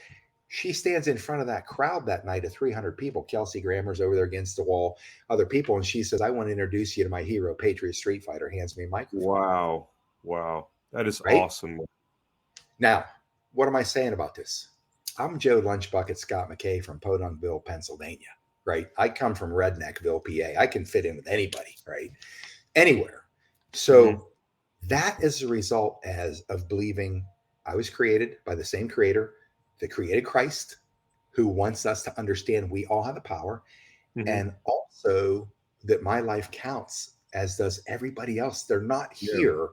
she stands in front of that crowd that night of 300 people. Kelsey Grammer's over there against the wall, other people. And she says, "I want to introduce you to my hero, Patriot Street Fighter," hands me a microphone. Wow. Wow. That is Right? awesome. Now, what am I saying about this? I'm Joe Lunchbucket Scott McKay from Podunkville, Pennsylvania, right? I come from Redneckville, PA. I can fit in with anybody, right? Anywhere. Mhm. So that is the result of believing I was created by the same creator that created Christ, who wants us to understand we all have the power, Mhm. and also that my life counts, as does everybody else. They're not Yeah. here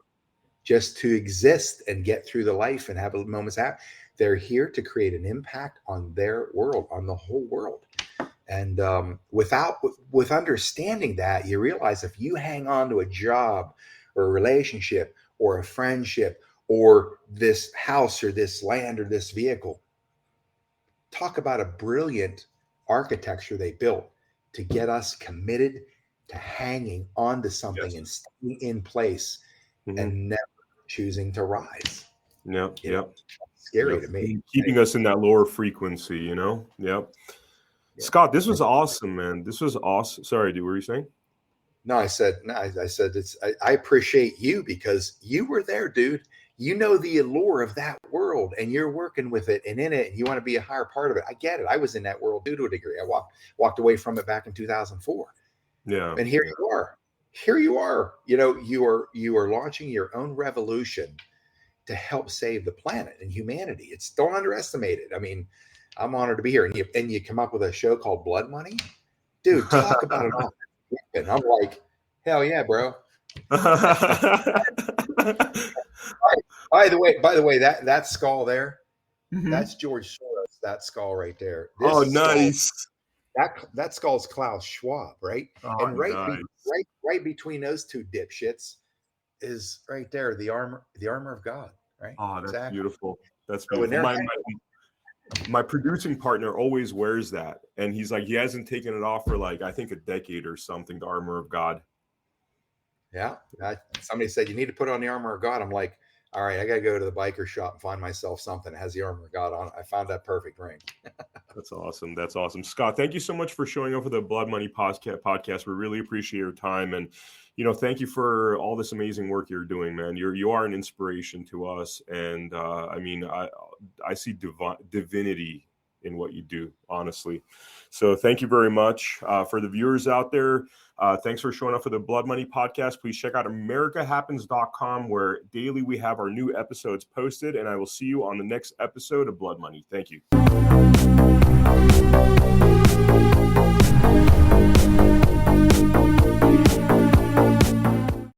just to exist and get through the life and have a moment's happy. They're here to create an impact on their world, on the whole world. And with understanding that, you realize if you hang on to a job or a relationship or a friendship or this house or this land or this vehicle, talk about a brilliant architecture they built to get us committed to hanging onto something Yes. and staying in place and never choosing to rise. Yep. You know, Yep. scary Yep. to me. Keeping us in that lower frequency, you know? Yep. Yeah. Scott, this was awesome, man. This was awesome. Sorry, dude, what were you saying? No, I said, I appreciate you because you were there, dude. You know the allure of that world and you're working with it and in it, and you want to be a higher part of it. I get it. I was in that world too, to a degree. I walked away from it back in 2004. Yeah. And here you are. Here you are. You know, you are launching your own revolution to help save the planet and humanity. Don't underestimate it. I mean, I'm honored to be here. And you come up with a show called Blood Money. Dude, talk about it all. And I'm like, hell yeah, bro. By the way, that skull there, that's George Soros. That skull right there. Oh, nice. That skull's Klaus Schwab, right? Oh, And nice. right between those two dipshits is right there the armor of God, right? Oh, that's exactly. beautiful. That's beautiful. My producing partner always wears that, and he's like, he hasn't taken it off for like I think a decade or something. The armor of God. Yeah, somebody said you need to put on the armor of God. I'm like, all right, I got to go to the biker shop and find myself something that has the armor of God on it. I found that perfect ring. That's awesome. That's awesome. Scott, thank you so much for showing up for the Blood Money podcast. We really appreciate your time. And, you know, thank you for all this amazing work you're doing, man. You are an inspiration to us. And I mean, I see divinity in what you do, honestly. So thank you very much. For the viewers out there, thanks for showing up for the Blood Money podcast. Please check out americahappens.com, where daily we have our new episodes posted. And I will see you on the next episode of Blood Money. Thank you.